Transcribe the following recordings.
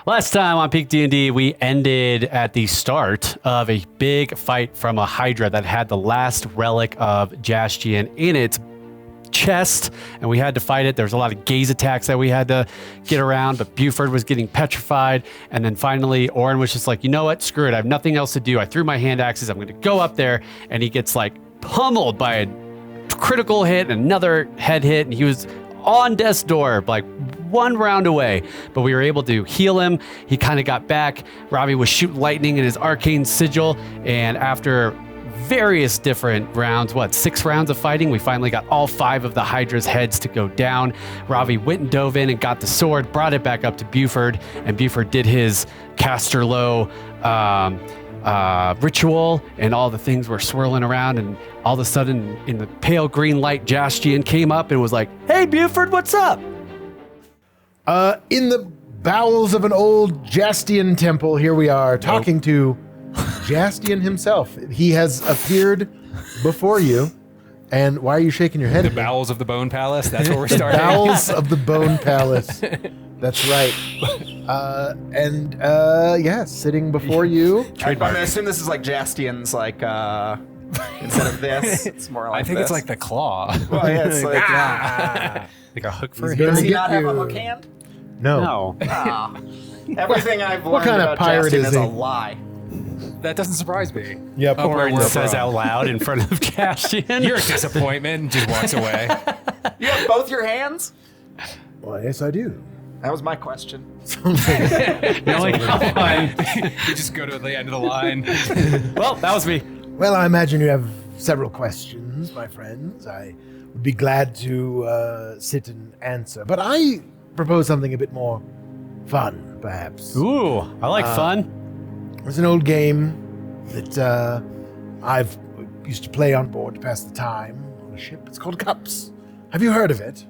Last time on PeakD&D, we ended at the start of a big fight from a Hydra that had the last relic of Jaastien in its chest, and we had to fight it. There was a lot of gaze attacks that we had to get around, but Buford was getting petrified, and then finally Orrin was just like, you know what, screw it, I have nothing else to do. I threw my hand axes, I'm going to go up there, and he gets like pummeled by a critical hit and another head hit, and he was on death's door, like one round away, but we were able to heal him. He kind of got back. Ravi was shooting lightning in his arcane sigil, and after various different rounds, 6 rounds of fighting, we finally got all 5 of the Hydra's heads to go down. Ravi went and dove in and got the sword, brought it back up to Buford, and Buford did his caster low ritual, and all the things were swirling around, and all of a sudden in the pale green light, Jaastien came up and was like, hey Buford, what's up? In the bowels of an old Jaastien temple, here we are talking to Jaastien himself. He has appeared before you. And why are you shaking your head? The bowels of the Bone Palace. That's where we're starting. Bowels of the Bone Palace. That's right. Sitting before you. I'm gonna assume this is like Jaastien's, like instead of this, it's more like. I think it's like the claw. Well, yeah, it's like Like a hook for He's him? Does he get not have a you. hook hand? No. Everything I've learned What kind of about pirate Jaastien is is a he? lie. That doesn't surprise me. Yep. Orrin we're says from. out loud in front of Jaastien. You're a disappointment and just walks away. You have both your hands? Well, yes, I do. That was my question. You're like, oh, fine. You just go to the end of the line. Well, that was me. Well, I imagine you have several questions, my friends. I would be glad to sit and answer. But I propose something a bit more fun, perhaps. Ooh, I like fun. There's an old game that I've used to play on board to pass the time on a ship. It's called Cups. Have you heard of it?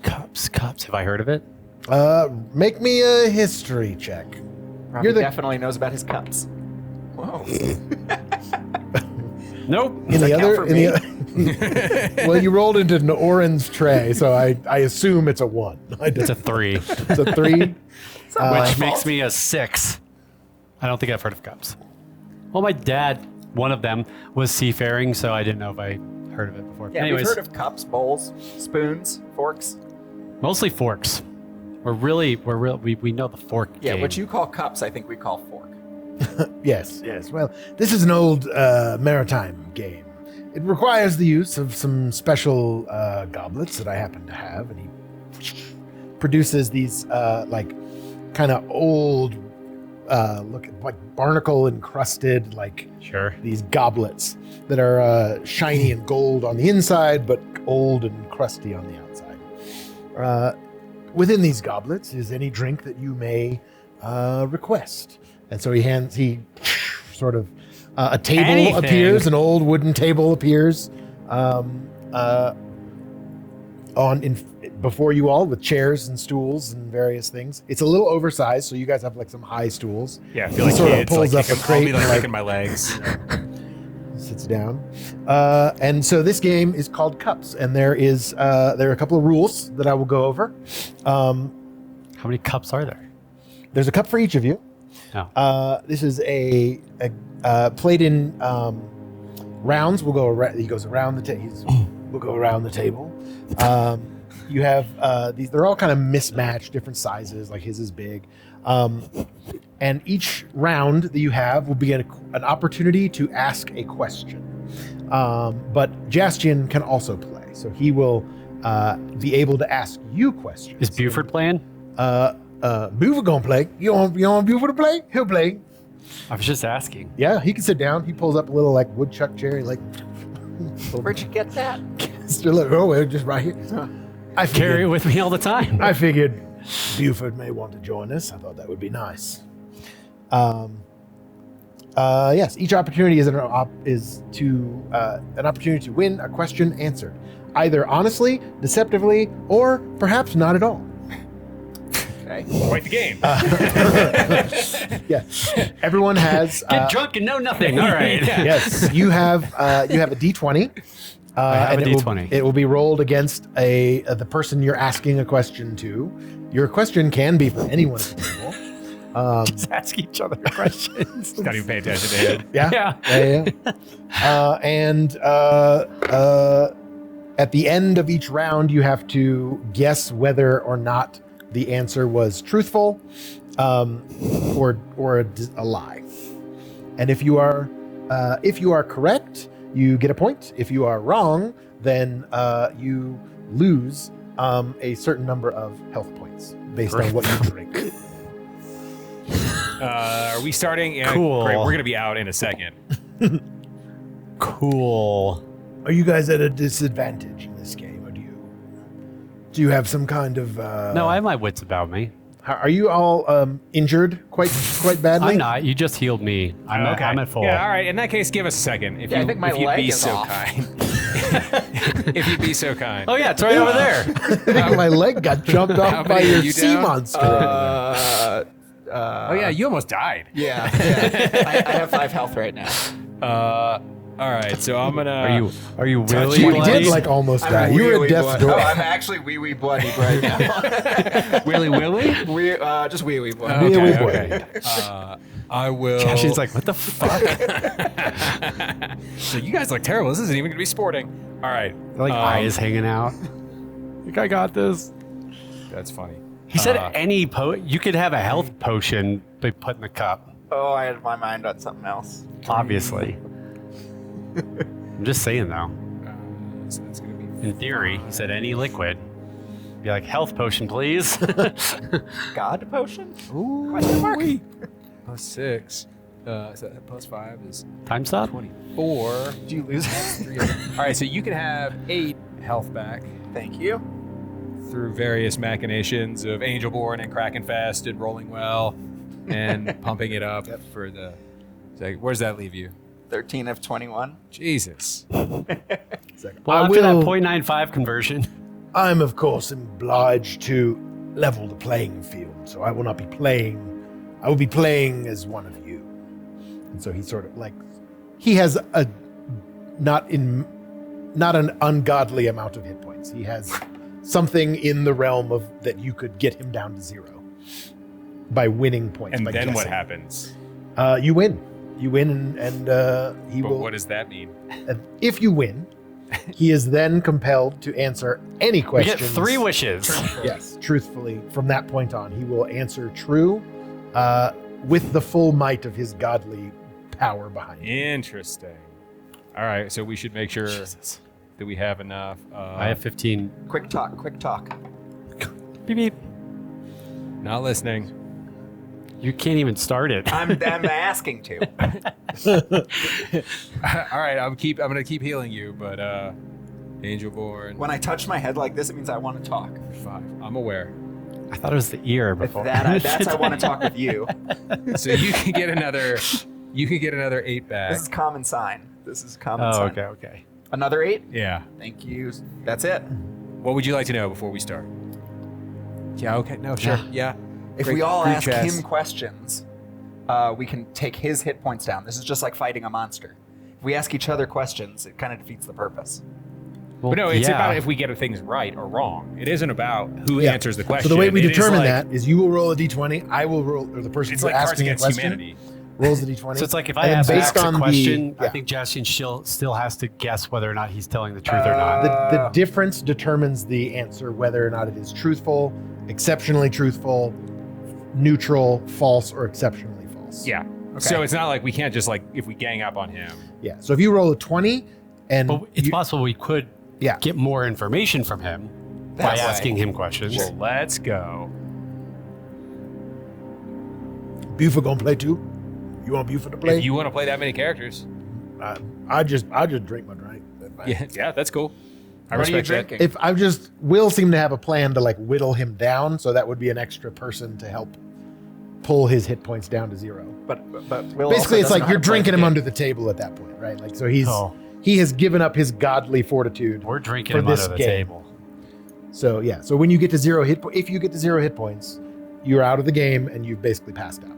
Cups. Have I heard of it? Make me a history check. Robbie definitely knows about his cups. Whoa. Nope. In the that count other, for in the well, you rolled into Orrin's tray, so I assume it's a 1. It's a 3, It's a 3. which makes me a 6. I don't think I've heard of cups. Well, my dad, one of them, was seafaring, so I didn't know if I heard of it before. Yeah, Anyways, we've heard of cups, bowls, spoons, forks. mostly forks. We know the fork Yeah, game. what you call cups, I think we call fork. Yes. Well, this is an old maritime game. It requires the use of some special goblets that I happen to have, and he produces these kind of old, look like barnacle encrusted, Sure. these goblets that are shiny and gold on the inside, but old and crusty on the outside. Within these goblets is any drink that you may request. And so he sort of, a table Anything. appears, an old wooden table appears before you all with chairs and stools and various things. It's a little oversized, so you guys have like some high stools. Yeah, I He feel like sort of kids. pulls Like, up a I'll crate be and, like kicking my legs. sits down. And so this game is called Cups, and there are a couple of rules that I will go over. How many cups are there? There's a cup for each of you. Oh. This is a played in rounds. He goes around the table. We'll go around the table. You have these. They're all kind of mismatched, different sizes. Like his is big. And each round that you have will be an opportunity to ask a question. But Jaastien can also play, so he will be able to ask you questions. Is Buford playing? Buford gonna play. You want Buford to play? He'll play. I was just asking. Yeah, he can sit down. He pulls up a little like woodchuck chair. He like. Where'd you get that? Look, well, just right here. I Carry it with me all the time. I figured Buford may want to join us. I thought that would be nice. Yes, each opportunity is an opportunity to win a question answered, either honestly, deceptively, or perhaps not at all. Okay. Quite the game. Yeah, everyone has. Get drunk and know nothing. All right. Yes, you have a D20. I have and a D20. It will be rolled against the person you're asking a question to. Your question can be for anyone at the table. Just ask each other questions. Not even pay attention to him. Yeah. And at the end of each round, you have to guess whether or not the answer was truthful or a lie. And if you are correct, you get a point. If you are wrong, then you lose a certain number of health points based on what you drink. Are we starting? Yeah, Cool. Great. We're going to be out in a second. Cool. Are you guys at a disadvantage in this game, or do you have some kind of? No, I have my wits about me. Are you all injured quite badly? I'm not. You just healed me. I'm at full. Yeah, all right. In that case, give us a second. If I think my if you'd leg be is so off. kind. If you'd be so kind. Oh yeah, it's right over there. My leg got jumped How off by many are your you sea down? monster. Oh yeah, you almost died. Yeah. I have 5 health right now. All right, so I'm gonna. Are you really? You bloody? did like almost die. I'm You were really at death's bloody. door. Oh, I'm actually wee bloodied right now. Willy Willy? Just wee bloodied. Okay. I will. She's like, what the fuck? So you guys look terrible. This isn't even gonna be sporting. All right. Like eyes hanging out. Like I got this. That's funny. He said any you could have a health potion they put in the cup. Oh, I had my mind on something else. Obviously. I'm just saying though. So that's gonna be. In theory, he said any liquid. Be like health potion, please. God potion? Ooh. Question mark? +6. So that +5 is Time stop. 24. Do you lose? 3. All right, so you can have 8 health back Thank you. through various machinations of Angelborn and Krakenfest and Rolling Well and pumping it up for the. So where does that leave you? 13 of 21. Jesus. Well, I after that will- 0.95 conversion. I'm of course obliged to level the playing field, so I will not be playing. I will be playing as one of you. And so he's sort of like, he has not an ungodly amount of hit points. He has something in the realm of that you could get him down to 0 by winning points. And by then what guessing. happens? You win. You win, and he But will. what does that mean? If you win, he is then compelled to answer any We questions. get 3 wishes. Yes, truthfully. From that point on, he will answer true with the full might of his godly power behind him. Interesting. All right, so we should make sure Jesus. that we have enough. I have 15. Quick talk. Beep beep. Not listening. You can't even start it. I'm asking to. All right, I'm gonna keep healing you, but Angelborn. When I touch my head like this, it means I want to talk. 5. I'm aware. I thought it was the ear before. That's I want to talk with you. So you can get another. You can get another 8 back. This is common sign. Oh, sign. okay. Another 8? Yeah. Thank you. That's it. What would you like to know before we start? Yeah. Okay. No. Sure. Yeah. If Great- we all great ask chess. him questions, we can take his hit points down. This is just like fighting a monster. If we ask each other questions, it kind of defeats the purpose. Well, But no, it's yeah. about if we get things right or wrong. It isn't about who Yeah. answers the question. So the way we It is determine like- that is you will roll a d20, I will roll, or the person It's who's like Cards asking a Against question Humanity. rolls the d20. So it's like if And I then ask based Max a on the- question, I yeah. think Jaastien still has to guess whether or not he's telling the truth or not. The difference determines the answer, whether or not it is truthful, exceptionally truthful, neutral, false, or exceptionally false. Yeah. So it's not like we can't just like if we gang up on him. Yeah. So if you roll a 20 and But it's you- possible we could yeah. get more information from him by That way. asking him questions. Well, let's go. Buford gonna play too? You want Buford to play? If you want to play that many characters, I just drink my drink. yeah, that's cool. I What are you respect that. drinking? If Will seem to have a plan to like whittle him down, so that would be an extra person to help pull his hit points down to 0. But Will Basically, also it's doesn't like know how you're to play drinking the him game. under the table at that point, right? Like so Oh. he has given up his godly fortitude. We're drinking for him this under the game. table. So yeah, so when you get to 0 hit, if you get to 0 hit points, you're out of the game and you've basically passed out.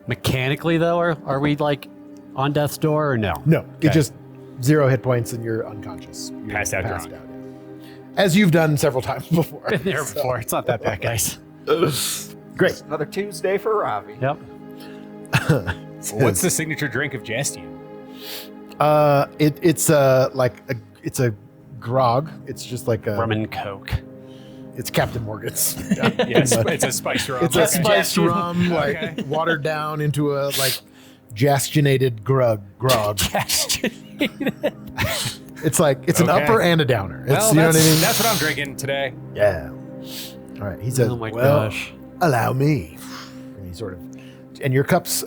Mechanically, though, are we like on death's door or no? No, Okay. it's just 0 hit points and you're unconscious. You're Passed out drunk. yeah. As you've done several times before. Been there So- before. It's not that bad, guys. Great. Another Tuesday for Ravi. Yep. What's the signature drink of Jaastien? It's a grog. It's just like a Rum and Coke. It's Captain Morgan's. Yes, it's a spiced rum. It's a Okay. spiced rum, Okay. watered down into a Jaastienated grog. It's an Okay. upper and a downer. It's, Well, you know what I mean? that's what I'm drinking today. Yeah. All right. He says, Oh my "Well, gosh. allow me." And he sort of, and your cups,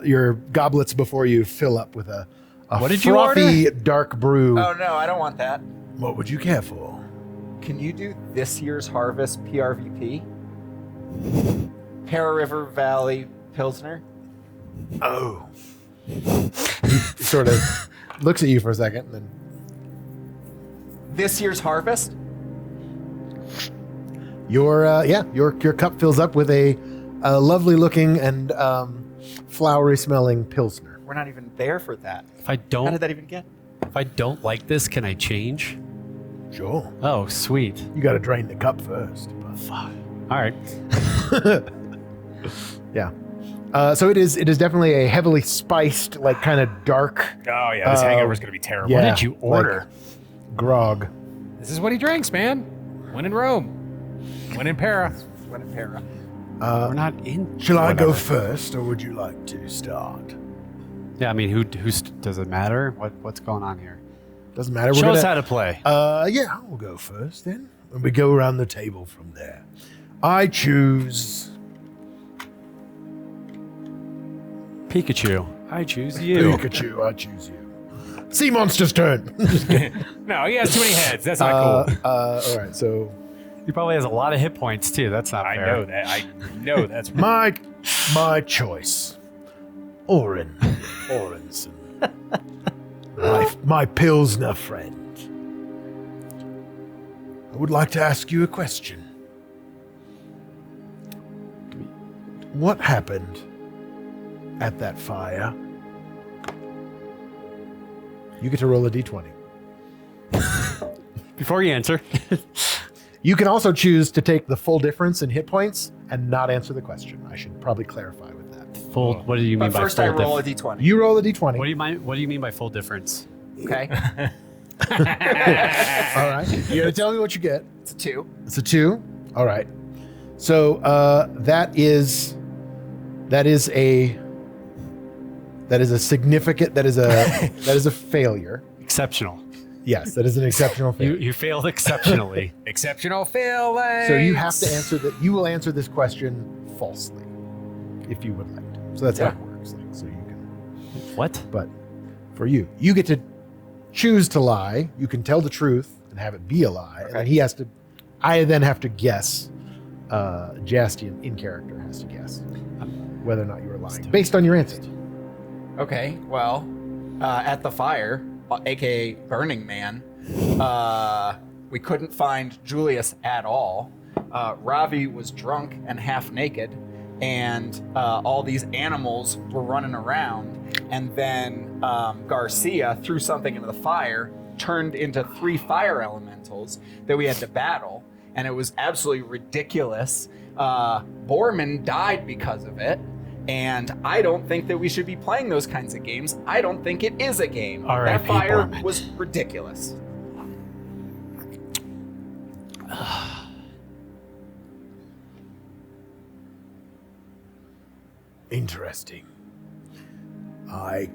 your goblets before you fill up with a What did you frothy dark brew. Oh no, I don't want that. What would you care for? Can you do this year's harvest PRVP? Para River Valley Pilsner? Oh. He sort of looks at you for a second, and then This year's harvest? your cup fills up with a lovely looking and flowery smelling pilsner. We're not even there for that. If I How don't did that even get? if I don't like this, can I change? Sure. Oh, sweet. You got to drain the cup first. Fuck. All right. Yeah. So it is definitely a heavily spiced, kind of dark Oh yeah, this hangover's gonna be terrible. yeah. What did you order? grog. This is what he drinks, man. When in Rome. When in Para. When in Para. We're not in. Shall I go whatever. first, or would you like to start? Yeah, I mean, who's does it matter? What's going on here? Doesn't matter. Show We're us gonna, how to play. Yeah, I'll go first then. And we go around the table from there. I choose Pikachu. I choose you. Pikachu. I choose you. Sea Monster's turn. No, he has too many heads. That's not cool. All right, so He probably has a lot of hit points too. That's not I fair. know that. I know that's my choice. Orrinson. my Pilsner friend. I would like to ask you a question. What happened at that fire? You get to roll a d20. Before you answer, You can also choose to take the full difference in hit points and not answer the question. I should probably clarify with that. full. What do you mean But by first full I roll a difference? d20. You roll a d20. What do you mean by full difference? Okay. All right. You're going to tell me what you get. It's a 2. It's a 2. All right. So that is a significant, that is a failure. Exceptional. Yes, that is an exceptional failure. You failed exceptionally. exceptional failing. So you have to answer that. You will answer this question falsely, if you would like to. So that's how it works. So you can. What? But for you get to choose to lie. You can tell the truth and have it be a lie, and then he has to. I then have to guess. Jaastien in character has to guess whether or not you are lying based on your answer. Okay, well, at the fire, aka Burning Man, we couldn't find Julius at all. Ravi was drunk and half naked, and all these animals were running around. And then Garcia threw something into the fire, turned into 3 fire elementals that we had to battle, and it was absolutely ridiculous. Borman died because of it. And I don't think that we should be playing those kinds of games. I don't think it is a game. R.I.P. That fire Borman. was ridiculous. Interesting. I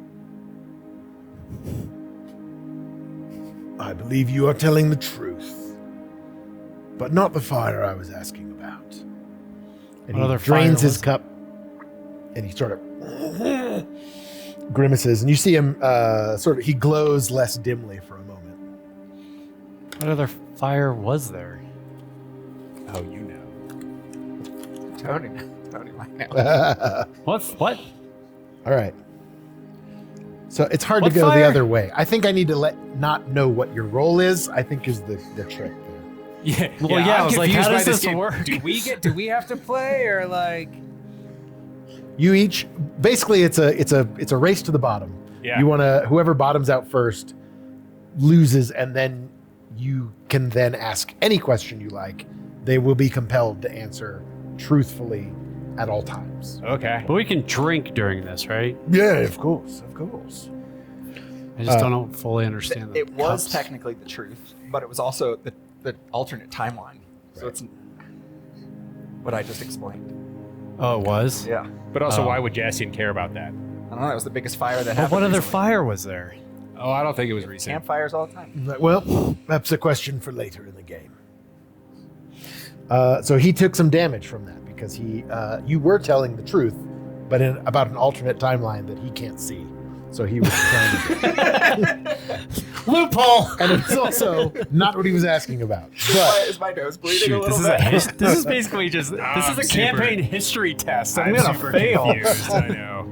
believe you are telling the truth, but not the fire I was asking about. And What other he drains fire his was- cup, and he sort of grimaces, and you see him he glows less dimly for a moment. What other fire was there? Oh, you know. Tony might know. What? All right. So it's hard What to go the fire? other way. I think I need to not know what your role is. I think is the trick there. Yeah. Well, yeah, I I'm was like, confused how by does this game. work? Do we have to play or like? You each basically it's a race to the bottom. Yeah. You want to whoever bottoms out first loses, and then you can then ask any question you like. They will be compelled to answer truthfully at all times. Okay. But we can drink during this, right? Yeah, of course, of course. I just don't fully understand. It was cups. technically the truth, but it was also the alternate timeline. So it's what I just explained. Oh, it was. Yeah. But also, Oh. why would Jaastien care about that? I don't know. That was the biggest fire that But happened. what other recently. fire was there? Oh, I don't think it was recent. Campfires all the time. Well, that's a question for later in the game. So he took some damage from that because you were telling the truth, but about an alternate timeline that he can't see. So he was trying to Loophole. and it's also not what he was asking about. But Is my nose bleeding a Shoot, little this bit? this is basically just this I'm is a super- campaign history test. I'm I'm gonna super fail. confused. I know.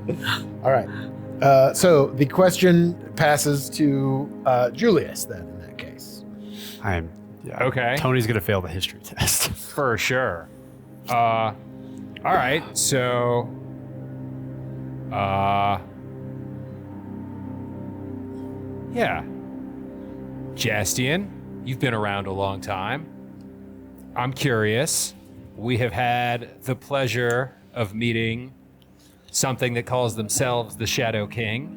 all right. So the question passes to Julius then in that case. Yeah. Okay. Tony's gonna fail the history test. For sure. All right. So, yeah. Jaastien, you've been around a long time. I'm curious. We have had the pleasure of meeting something that calls themselves the Shadow King.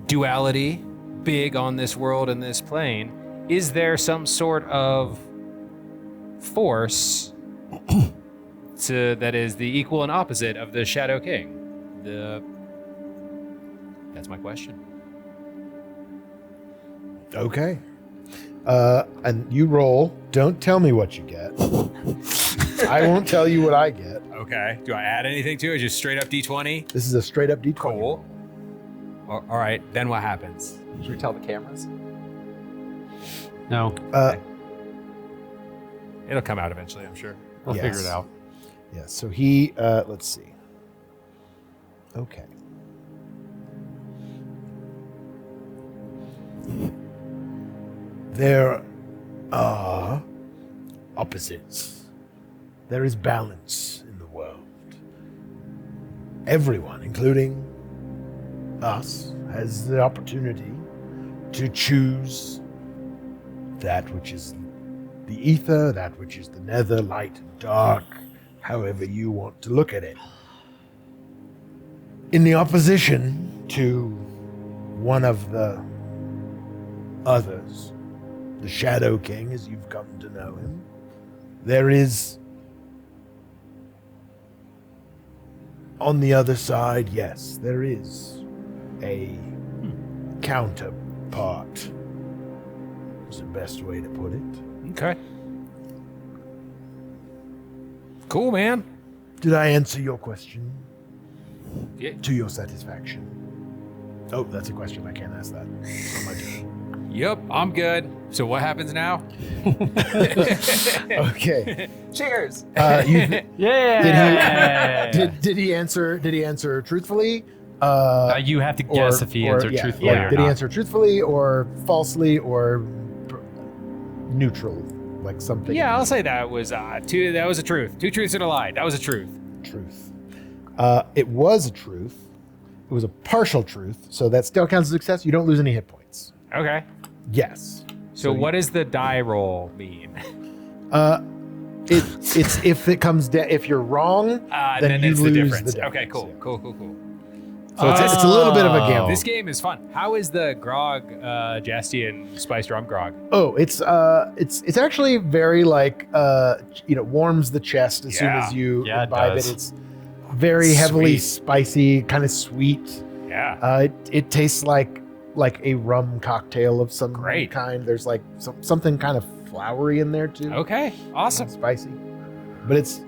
Duality, big on this world and this plane. Is there some sort of force that is the equal and opposite of the Shadow King? That's my question. Okay. And you roll. Don't tell me what you get. I won't tell you what I get. Okay. Do I add anything to it? Just straight up D20? This is a straight up D20. Cool. All right. Then what happens? Should we tell the cameras? No, It'll come out eventually, I'm sure. we'll Yes. figure it out. Yeah, so he, let's see. Okay. There are opposites. There is balance in the world. Everyone, including us, has the opportunity to choose that which is the ether, that which is the nether, light and dark, however you want to look at it. In the opposition to one of the others, the Shadow King, as you've come to know him, there is, on the other side, yes, there is a counterpart. Is the best way to put it. Okay. Cool, man. Did I answer your question Yeah. to your satisfaction? Oh, that's a question. I can't ask that. Oh, my turn. Yep, I'm good. So what happens now? Okay. Cheers. Yeah. Did he answer? Did he answer truthfully? You have to guess if he answered yeah, truthfully yeah. or Did not. he answer truthfully or falsely or neutral, like something? Yeah, I'll say that was two. That was a truth. Two truths and a lie. That was a truth. Truth. It was a truth. It was a partial truth, so that still counts as success. You don't lose any hit points. Okay. Yes. So what does the die roll mean? It's if it comes down. If you're wrong, then you it's lose the difference. the Okay, difference, cool, yeah. cool. So it's a little bit of a gamble. This game is fun. How is the grog, Jaastien spiced rum grog? Oh, it's actually very warms the chest as soon as you Yeah, it imbibe does. it. It's very heavily Sweet. spicy, kind of sweet. Yeah. It tastes like a rum cocktail of some Great. kind. There's like something kind of flowery in there too. Okay. Awesome. Spicy, but it's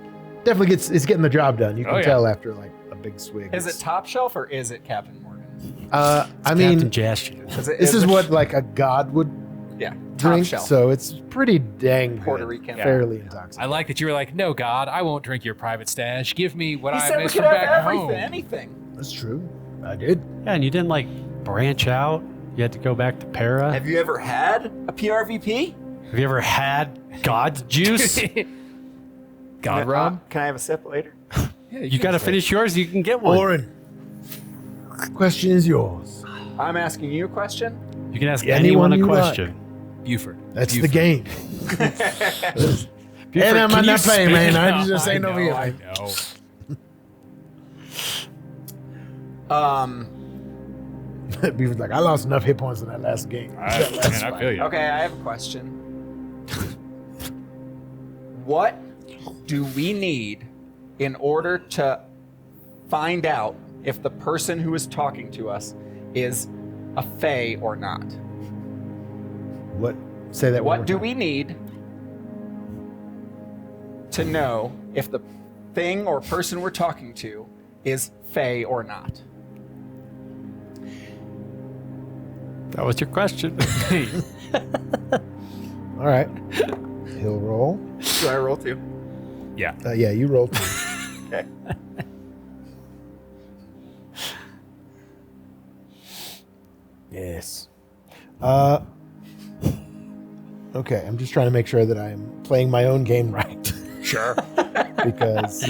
definitely it's getting the job done. You can Oh, yeah. tell after like a big swig. Is it top shelf or is it Captain Morgan? I mean, Captain Jaastien. this is what like a god would Yeah, drink, top shelf. so it's pretty dang Puerto good, Rican. fairly I intoxicating. like that you were like, no, God, I won't drink your private stash. Give me what He I said we missed could from have back everything, home. anything. That's true. I did. Yeah, and you didn't like branch out. You had to go back to Para. Have you ever had a PRVP? Have you ever had God's juice? God rum? Can I have a sip later? Yeah, You got to finish yours. You can get one. Orrin, question is yours. I'm asking you a question. You can ask Anyone anyone a you question. Buford. That's Buford. the game. And I'm Can on you that plane, spit man. it I out? just ain't over here. I man. know. Beaver's like, I lost enough hit points in that last game. I feel you. Okay, I have a question. What do we need in order to find out if the person who is talking to us is a fae or not? What? Say that one What more do time. we need to know if the thing or person we're talking to is fae or not? That was your question. All right. He'll roll. Do I roll too? Yeah. Yeah, you roll too. Okay. Yes. Okay, I'm just trying to make sure that I'm playing my own game right. Sure. Because,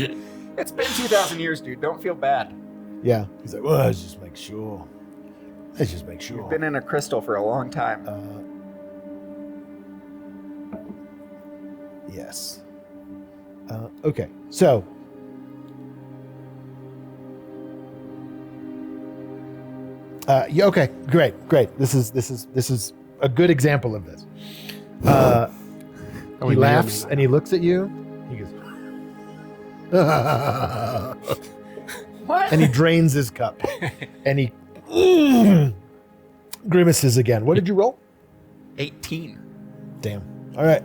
It's been 2,000 years, dude. Don't feel bad. yeah. He's like, well, let's just make sure. Let's just make sure. Been in a crystal for a long time. Yes. Okay, so. Yeah. Okay. Great. This is a good example of this. He laughs and he looks at you. He goes, What? and he drains his cup, and he grimaces again. What did you roll? 18. Damn. All right.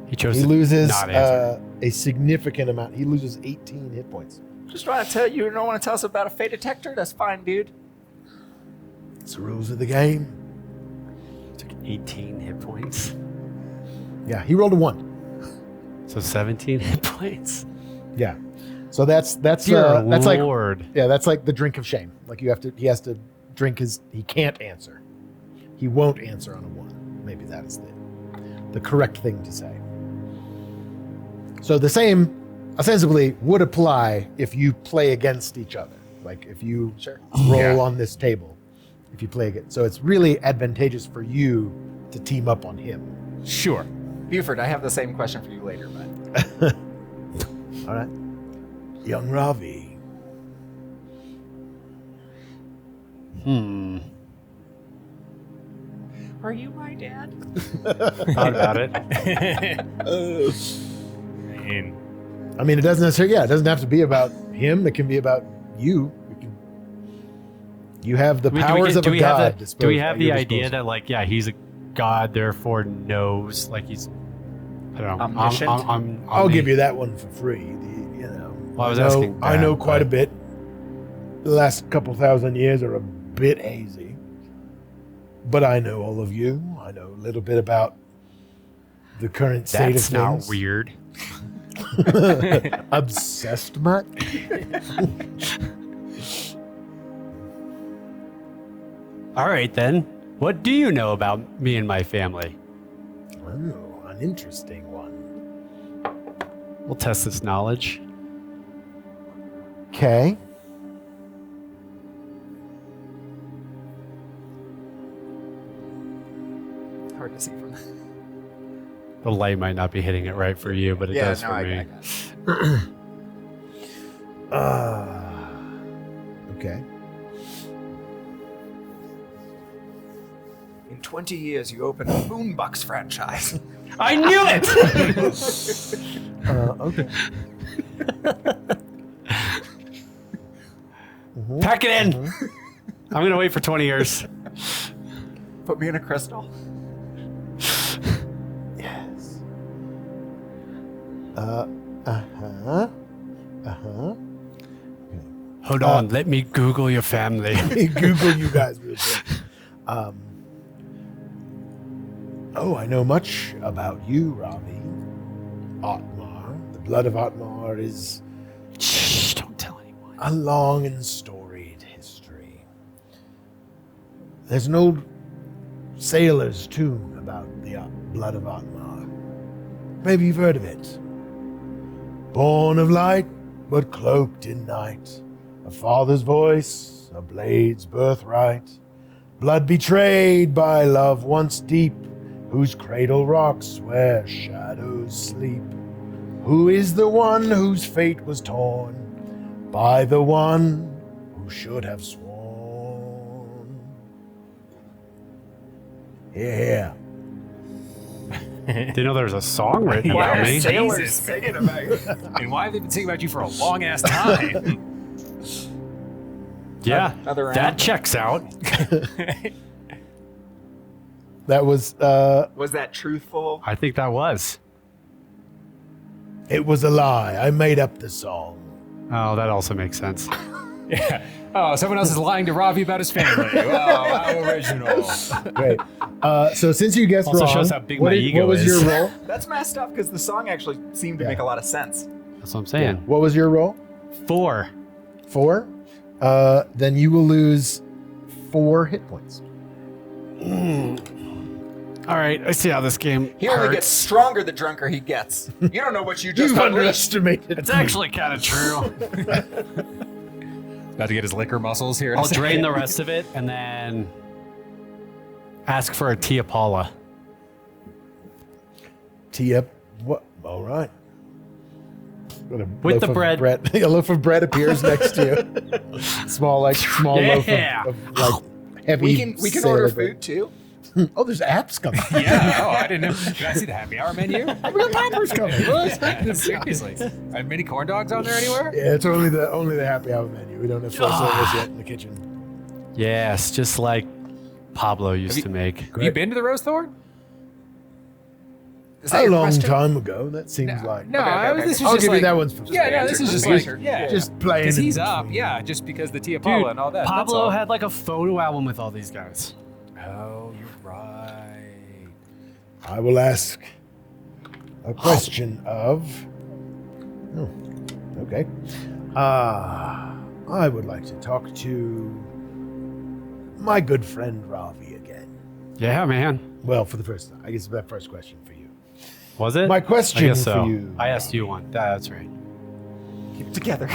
He chose He to loses not answer. a significant amount. He loses 18 hit points. Just want to tell you, don't want to tell us about a fate detector? That's fine, dude. It's the rules of the game. Took 18 hit points. Yeah, he rolled a 1. So 17 hit points. Yeah. So that's Dear like Lord. that's like the drink of shame. Like he has to drink he can't answer. He won't answer on a 1. Maybe that is the correct thing to say. So the same ostensibly would apply if you play against each other. Like if you roll on this table, if you play against. So it's really advantageous for you to team up on him. Sure. Buford, I have the same question for you later, but All right. Young Ravi. are you my dad? Thought about it. I mean, it doesn't necessarily, it doesn't have to be about him. It can be about you. You have the powers of a god. Do we have at the your idea disposal. that, like, yeah, he's a god, therefore knows, like, he's, I don't know. Omniscient? I'll give you that one for free. Well, I was asking I that, know quite a but- bit. The last couple thousand years are a bit hazy. But I know all of you. I know a little bit about the current state That's of not things. weird. Obsessed much? All right, then. What do you know about me and my family? Oh, an interesting one. We'll test this knowledge. Okay. Hard to see from that. The light might not be hitting it right for you, but it does for me. Okay. In 20 years, you open a Moonbucks franchise. I knew it! Okay. Pack it in! I'm going to wait for 20 years. Put me in a crystal. Yes. Hold on, let me Google your family. Google you guys real quick. I know much about you, Ravi. Otmar. The blood of Otmar is Shh, don't tell anyone. a long and storied history. There's an old sailor's tune about the blood of Otmar. Maybe you've heard of it. Born of light, but cloaked in night. A father's voice, a blade's birthright. Blood betrayed by love once deep, whose cradle rocks where shadows sleep? Who is the one whose fate was torn by the one who should have sworn? Here. Didn't know there was a song written Why about are me. sailors singing about you? And why have they been singing about you for a long ass time? Yeah, Another round? that checks out. That was, Was that truthful? I think that was. it was a lie. I made up the song. Oh, that also makes sense. Yeah. Oh, someone else is lying to Ravi about his family. Oh, how original. Great. So since you guessed Also wrong, shows how big what, my did- ego what was is. your roll? That's messed up because the song actually seemed to Yeah. make a lot of sense. That's what I'm saying. What was your roll? 4. 4. Then you will lose 4 hit points. All right, I see how this game He only hurts. gets stronger the drunker he gets. You don't know what you just You've unleashed. underestimated. It's actually kind of true. About to get his liquor muscles here. in a I'll drain second. the rest of it and then ask for a Tia Paula. Tee up. What? All right. Got a With the loaf of bread. A loaf of bread appears next to you. Small loaf Yeah. of like heavy. We can sailor order bread. food too. Oh, there's apps coming. Yeah. Oh, I didn't know. Did I see the happy hour menu? We got poppers coming. Yeah, seriously. Are many corn dogs on there anywhere? Yeah, it's only the happy hour menu. We don't have full service yet in the kitchen. Yes, just like Pablo used to make. Have you been to the Rose Thorn? Is that A your long question? time ago. That seems like. No, Okay. this is I'll just give like, you that one's for Yeah, no, free. this is just Answer. like, yeah. Just playing. Because in he's up, between. yeah, just because the Tia Paula and all that. that's Pablo all. had like a photo album with all these guys. Oh, you're right. I will ask a question of. Oh, okay. I would like to talk to my good friend Ravi again. Yeah, man. Well, for the first time, I guess that first question for you. Was it? My I question guess so. for you. I asked you one. That's right. Keep it together.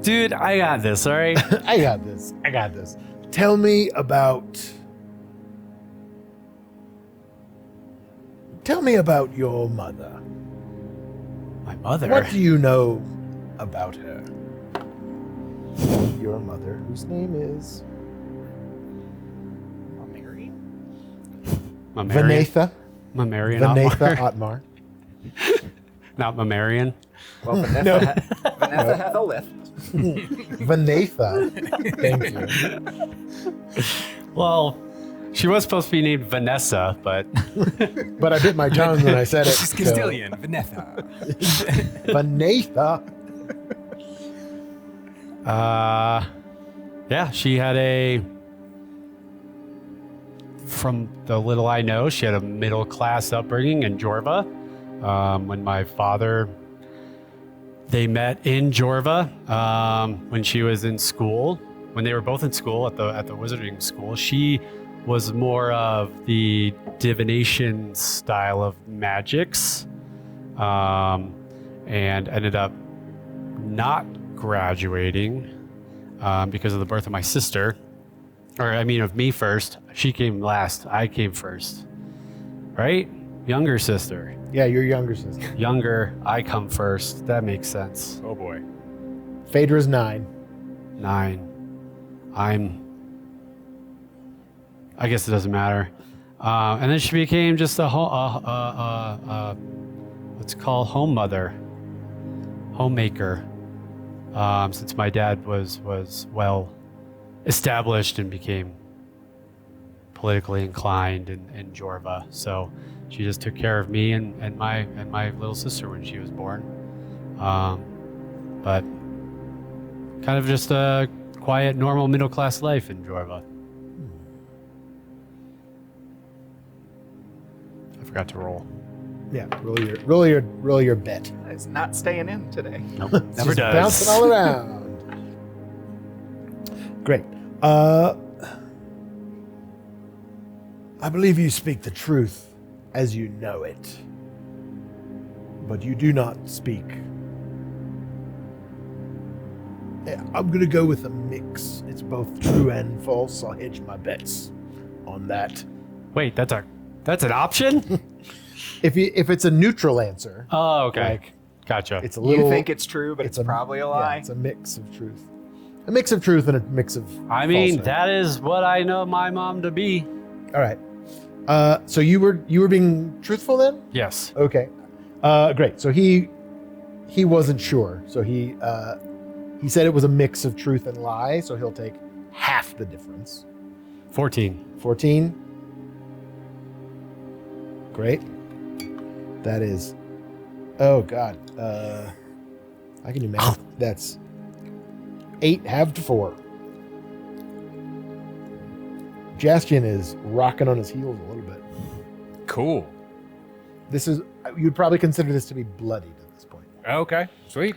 Dude, I got this, all right? I got this. I got this. Tell me about. Tell me about your mother. My mother. What do you know about her? Your mother, whose name is Mammarian? Vanetha. Mammarian Vanetha Otmar. Otmar. Not Mammarian. Well, Vanessa, No. Vanessa had a lift. Vanetha. Thank you. Well, she was supposed to be named Vanessa, but But I bit my tongue when I said it. She's so- Castilian, Vanessa. Vanetha. yeah, she had a. From the little I know, she had a middle class upbringing in Jorva. When my father, they met in Jorva when she was in school. When they were both in school at the wizarding school, she was more of the divination style of magics, and ended up not graduating because of the birth of my sister. Or I mean, of me first. She came last. I came first. Right? Younger sister. Yeah, your younger sister. Younger, I come first. That makes sense. Oh boy. Phaedra's 9. 9. I guess it doesn't matter. And then she became just a what's it called, home mother, homemaker. Since my dad was well established and became politically inclined in Jorva, so she just took care of me and my little sister when she was born. But kind of just a quiet, normal, middle-class life in Jorva. I forgot to roll. Yeah, roll your bet. It's not staying in today. Nope, It's never just does. Bouncing all around. Great. I believe you speak the truth as you know it, but you do not speak. Yeah, I'm gonna go with a mix. It's both true and false. I'll hedge my bets. on that. Wait, that's an option? If it's a neutral answer, Oh, okay. like Gotcha. it's a little. You think it's true, but it's probably a lie. Yeah, it's a mix of truth. A mix of truth and a mix of. I mean, falsehood. that is what I know my mom to be. All right. So you were being truthful then? Yes. Okay. Great. So he wasn't sure. So he said it was a mix of truth and lie. So he'll take half the difference. 14. 14. Great. That is. Oh God. I can do math. That's 8 halved to 4. Jaastien is rocking on his heels a little bit. Cool. This is, you'd probably consider this to be bloodied at this point. Okay. Sweet.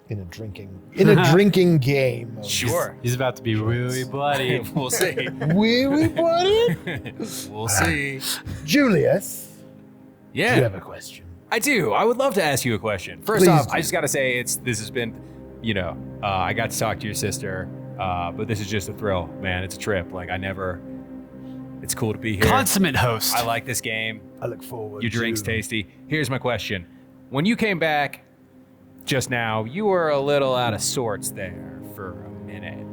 In a drinking game. of- Sure. He's about to be really bloody. We'll see. Really bloodied? We'll see. Julius, do you Yeah, have a question? I do. I would love to ask you a question. First Please off, do. I just got to say this has been, I got to talk to your sister, but this is just a thrill, man. It's a trip. Like it's cool to be here. Consummate host. I like this game. I look forward Your drink's to tasty. Here's my question. When you came back just now, you were a little out of sorts there for a minute.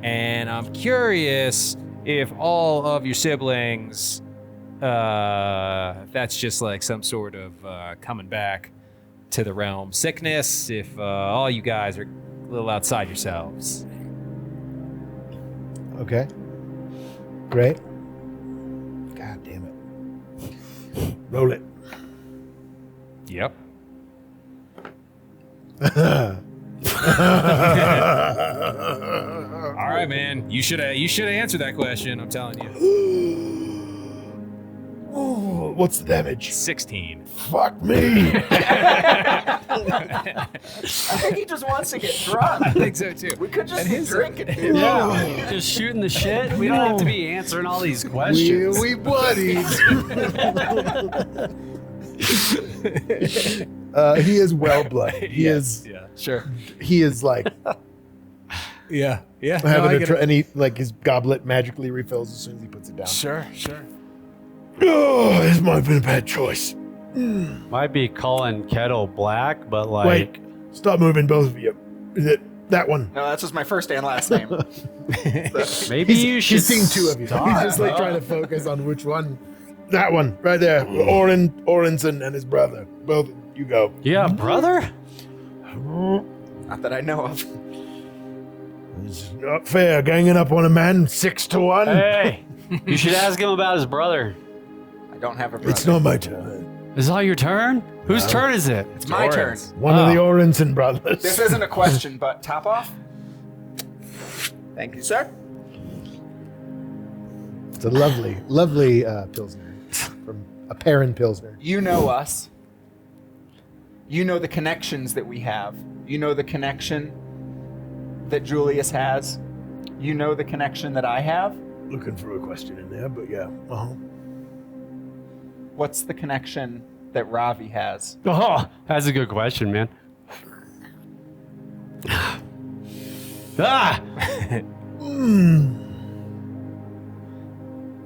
And I'm curious if all of your siblings, that's just like some sort of coming back to the realm sickness, if all you guys are a little outside yourselves. Okay. Great. God damn it. Roll it. Yep. All right, man. You should have answered that question. I'm telling you. Oh, what's the damage? 16. Fuck me. I think he just wants to get drunk. I think so too. We could just be drinking, dude. Yeah. Just shooting the shit. We don't have to be answering all these questions. we bloodied. He is well blooded. He is. Yeah, sure. He is like Yeah. having and he like his goblet magically refills as soon as he puts it down. Sure. Oh, this might have been a bad choice. Might be calling kettle black, but Wait, stop moving, both of you. Is it that one? No, that's just my first and last name. maybe you should. He's seen two of you. He's just like trying to focus on which one. That one, right there. Orrinson and his brother. Both, you go. Yeah, brother? Not that I know of. It's not fair, ganging up on a man 6 to 1. Hey, you should ask him about his brother. I don't have a brother. It's not my turn. Is it all your turn? Whose turn is it? It's my turn. One of the Orrinson brothers. This isn't a question, but top off. Thank you, sir. It's a lovely Pilsner. From a Perrin Pilsner. You know us. You know the connections that we have. You know the connection that Julius has. You know the connection that I have. Looking for a question in there, but yeah. Uh-huh. What's the connection that Ravi has? Oh, that's a good question, man.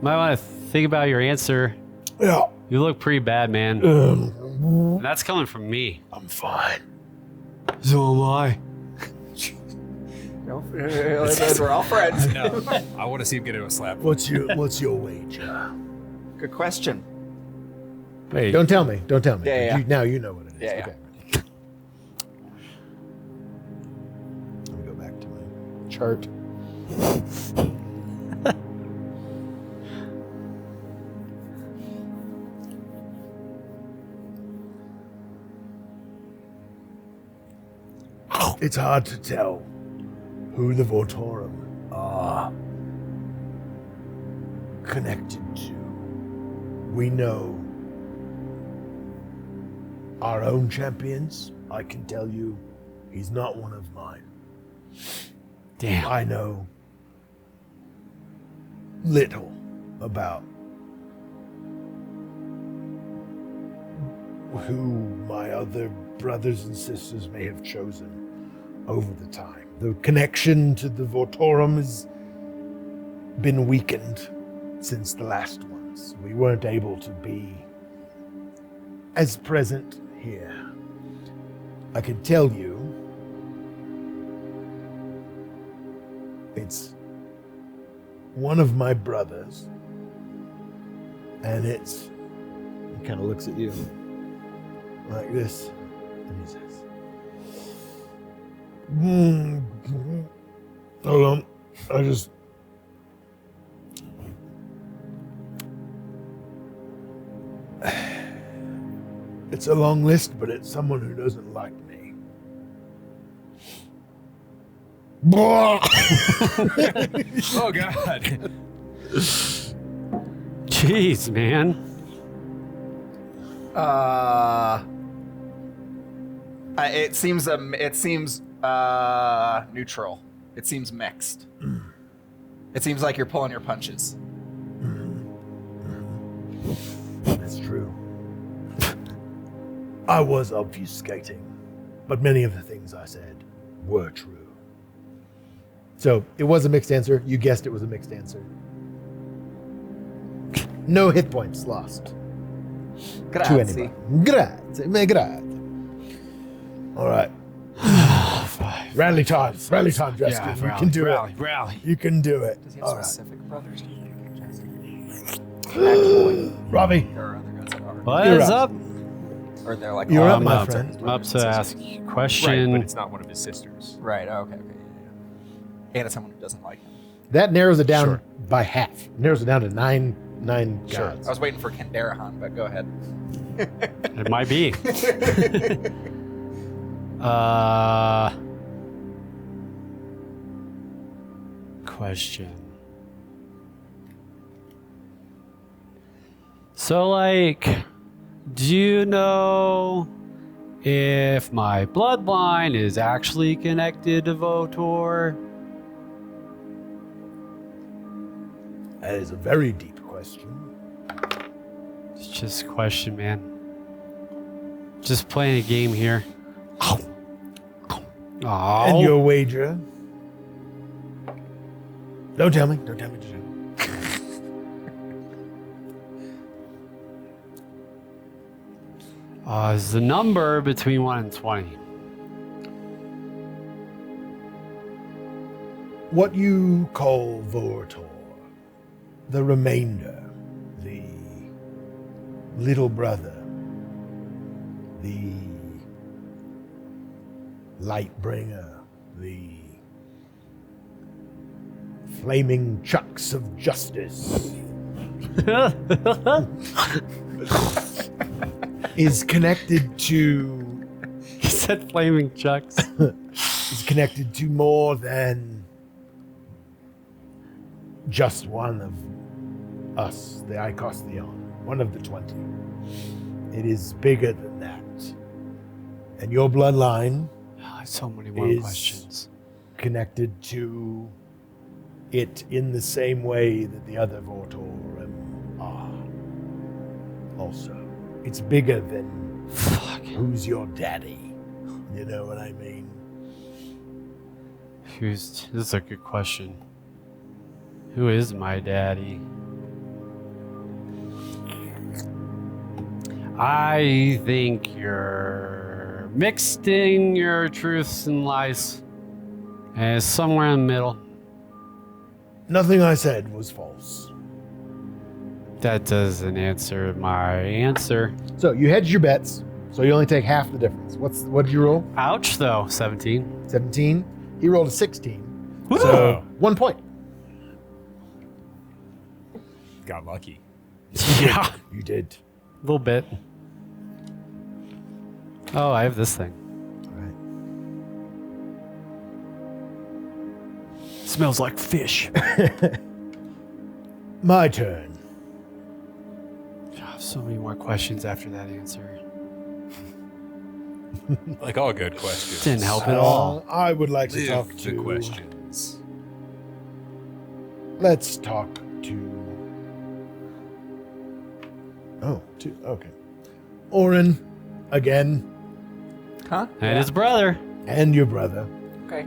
Might want to think about your answer. Yeah. You look pretty bad, man. And that's coming from me. I'm fine. So am I. No, we're all friends. No, I want to see him get into a slap. What's your wager? Good question. Wait. Don't tell me. Yeah. Now you know what it is. Yeah. Okay. Let me go back to my chart. It's hard to tell who the Vortorum are connected to. We know our own champions. I can tell you he's not one of mine. Damn. I know little about who my other brothers and sisters may have chosen over the time. The connection to the Vortorum has been weakened since the last ones. We weren't able to be as present here. I can tell you, it's one of my brothers, and it's, he kind of looks at you like this, and he says, hold on, it's a long list, but it's someone who doesn't like me. Oh God. Jeez, man. It seems neutral. It seems mixed. It seems like you're pulling your punches. That's true. I was obfuscating, but many of the things I said were true. So it was a mixed answer. You guessed it was a mixed answer. No hit points lost to anybody. Grazie. All right. Rally time, Jaastien. Yeah, You can do it. Rally. You can do it. Does he have All right. specific brothers? Do you think, Actually, Ravi, there are other guys that are. What You're is up. up? Or they're like, You're oh, up, my up, friend. I'm up to ask you a Right, question. but it's not one of his sisters. Right. Oh, okay. And it's someone who doesn't like him. that narrows it down Sure. by half. Narrows it down to nine Sure. gods. I was waiting for Kendarahan, but go ahead. It might be. Question. So, like, do you know if my bloodline is actually connected to Votor? That is a very deep question. It's just a question, man. Just playing a game here. Oh. And your wager? Don't tell me. Don't tell me. Is the number between 1 and 20. What you call Vortor, the remainder, the little brother, the light bringer, the flaming chucks of justice, is connected to He said flaming chucks. is connected to more than just one of us, the Icostheon, one of the 20. It is bigger than that. And your bloodline So many more Is- questions. connected to it in the same way that the other Vortorum are. Also, it's bigger than Fuck. who's your daddy. You know what I mean? This is a good question. Who is my daddy? I think you're mixed in your truths and lies. And it's somewhere in the middle. Nothing I said was false. That doesn't answer my answer. So you hedged your bets, so you only take half the difference. What did you roll? Ouch, though. 17. 17. He rolled a 16. Woo! So 1 point. Got lucky. Yeah, You did. a little bit. Oh, I have this thing. All right. Smells like fish. My turn. So many more questions after that answer. Like all good questions. Didn't help at all. I would like to Live talk the to. questions. Let's talk to. Okay. Orrin again, Huh? And his brother. and your brother. Okay.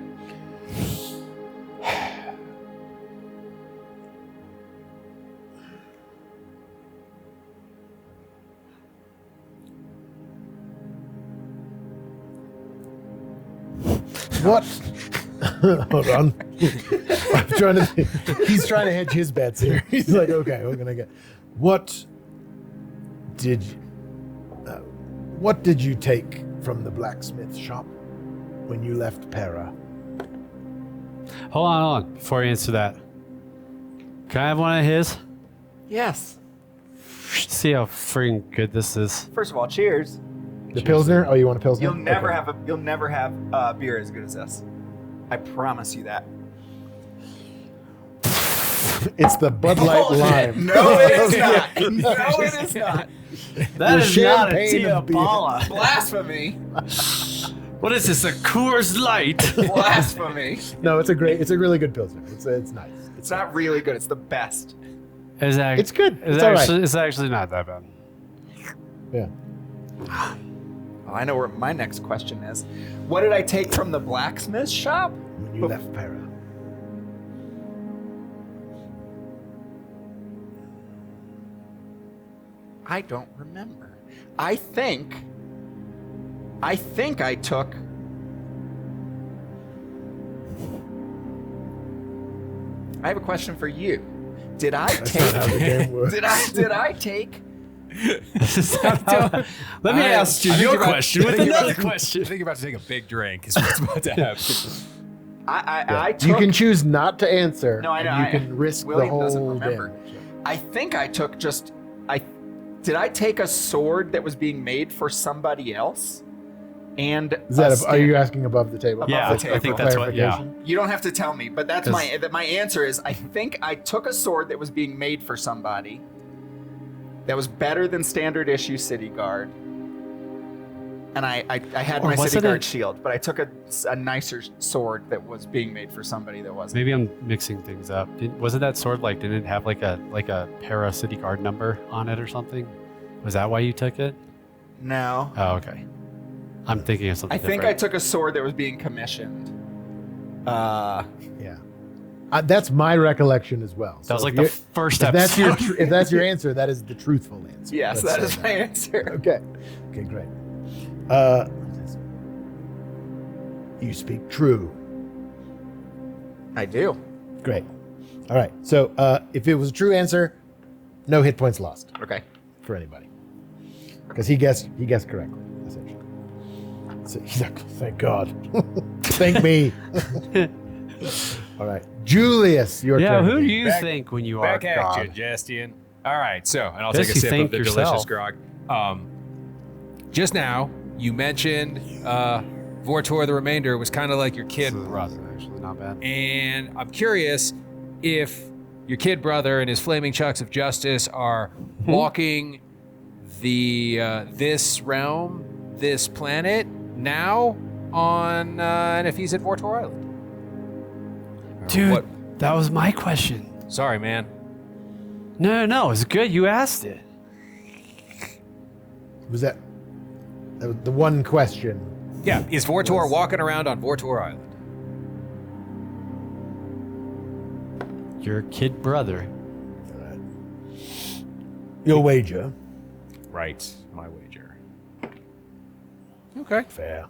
What? Hold on. I'm trying to. He's trying to hedge his bets here. He's like, okay, we're gonna get. What did you take from the blacksmith shop when you left Para? Hold on. Before you answer that, can I have one of his? Yes. See how freaking good this is. First of all, cheers. The Pilsner? Oh, you want a Pilsner? You'll never Okay. have beer as good as this. I promise you that. It's the Bud Light Bullshit. Lime. No, it is not. No, it is not. That is not a champagne Tia of beer. Paula. Blasphemy. What is this? A Coors Light? Blasphemy. No, it's a really good Pilsner. It's nice. It's not really good. It's the best. It's good. It's all right. It's actually not that bad. Yeah. Well, I know where my next question is. What did I take from the blacksmith shop? When you left Para. I don't remember. I think I took. I have a question for you. Did I take? Not how the game works. Did I take? Let me ask you your question with another I question. think you're about to take a big drink. Is what's about to happen. I took. You can choose not to answer. No, I know. and you can risk William the doesn't whole remember. damage. I think I took just. Did I take a sword that was being made for somebody else? And Is that are you asking above the table? Yeah, the table. I think that's what. Yeah. Clarification? You don't have to tell me, but that's my answer is I think I took a sword that was being made for somebody that was better than standard issue City Guard. And I had Or my City wasn't Guard it- shield, but I took a nicer sword that was being made for somebody that wasn't. Maybe I'm mixing things up. Wasn't that sword didn't it have like a para city guard number on it or something? Was that why you took it? No. Oh, okay. I'm thinking of something I think I different. took a sword that was being commissioned. Yeah. That's my recollection as well. That was So like if the you- first if that's your episode. if that's your answer, that is the truthful answer. Yes, Let's that is say my answer. Okay. Okay, great. You speak true. I do. Great. All right. So if it was a true answer, no hit points lost Okay. for anybody, because he guessed correctly essentially. So he's like, thank God, thank me. All right, Julius, your Yeah, turn. who do you Back- think when you are Back at God? you, Jaastien. All right, so, and I'll Guess take a you sip of thank the yourself. delicious grog. Just now, you mentioned Vortor the Remainder was kind of like your kid brother. Actually, not bad. And I'm curious if your kid brother and his flaming chucks of justice are walking this realm, this planet now on, and if he's at Vortor Island. Dude, What? that was my question. Sorry, man. No, it's good. You asked it. Was that was the one question? Yeah, is Vortor walking around on Vortor Island? Your kid brother. All right. Your wager. Right, my wager. Okay. Fair.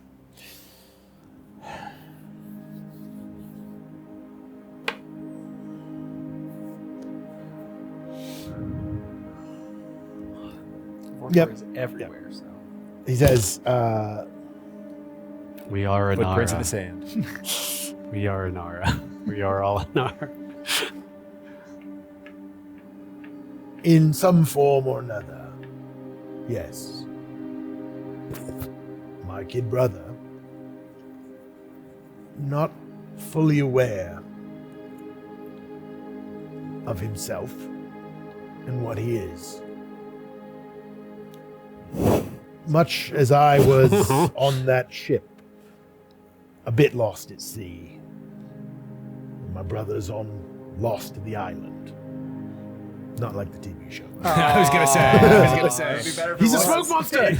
Yep. Is everywhere. So. He says, We are Footprints in Inara. the sand. We are Inara. We are all Inara. in some form or another, yes, my kid brother, not fully aware of himself and what he is. Much as I was on that ship, a bit lost at sea. My brother's lost to the island. Not like the TV show. I was gonna say. It'd be better if He's it a was. smoke monster!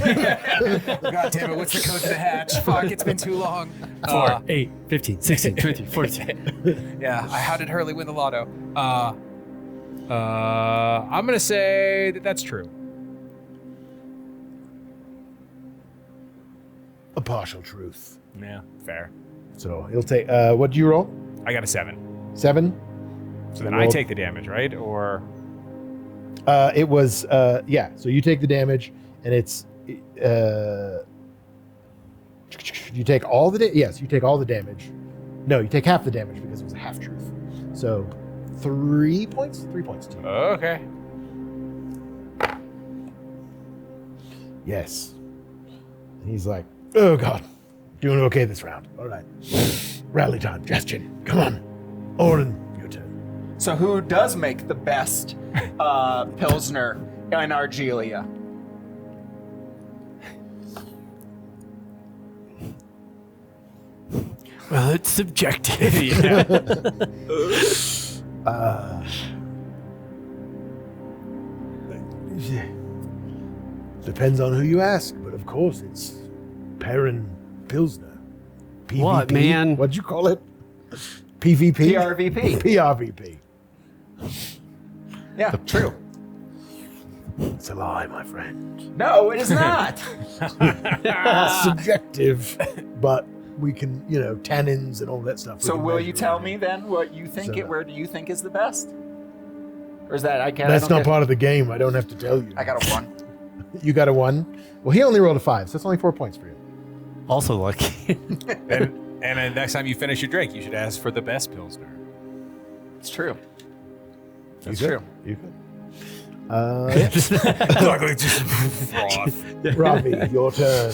God damn it, what's the code to the hatch? Fuck, it's been too long. 4, 8, 15, 16, 20, 42. Yeah, how did Hurley win the lotto? I'm gonna say that that's true. A partial truth. Yeah, fair. So he'll take. What do you roll? I got a 7. 7. So then I take the damage, right? Or It was yeah. So you take the damage, and it's you take all the yes. You take all the damage. No, you take half the damage because it was a half truth. So 3 points. 3 points to you. okay. Yes. And he's like, oh god, doing okay this round. All right, rally time, Jaastien. Come on, Orrin, your turn. So who does make the best Pilsner in Argilia? Well, it's subjective. Yeah. Depends on who you ask, but of course it's Perrin Pilsner. PvP? What, man? What'd you call it? PvP? PRVP. PRVP. Yeah, true. It's a lie, my friend. No, it is not. Subjective, but we can, tannins and all that stuff. So we can will measure you tell it. me then what you think? So- Where do you think is the best? Or is that I can't? That's I don't not get- part of the game. I don't have to tell you. I got a 1. You got a 1. Well, he only rolled a 5, so that's only 4 points for you. Also lucky. and then next time you finish your drink, you should ask for the best Pilsner. It's true. That's You true. good? You good? Yeah. Ravi, your turn.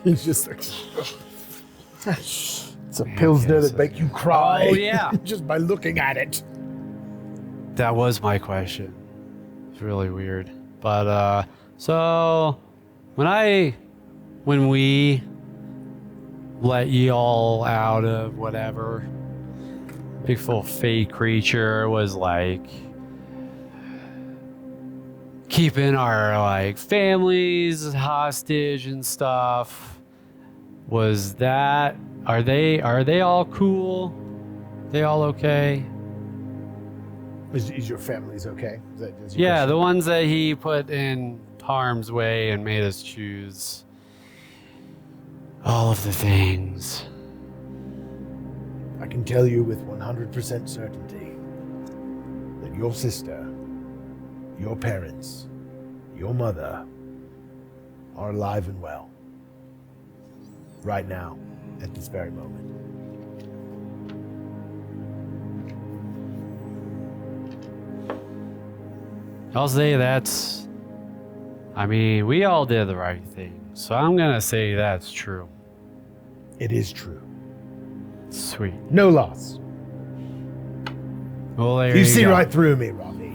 He's just like, it's a Pilsner that make you cry. Oh, yeah. Just by looking at it. That was my question. It's really weird. But so when we let you all out of whatever, big full fey creature was like keeping our families hostage and stuff. Was that are they all cool? They all okay? Is your family's okay? Is your Yeah, question? the ones that he put in harm's way and made us choose all of the things. I can tell you with 100% certainty that your sister, your parents, your mother are alive and well. Right now, at this very moment. I'll say we all did the right thing, so I'm gonna say that's true. It is true. Sweet. No loss. Well, there You see go. right through me, Ravi.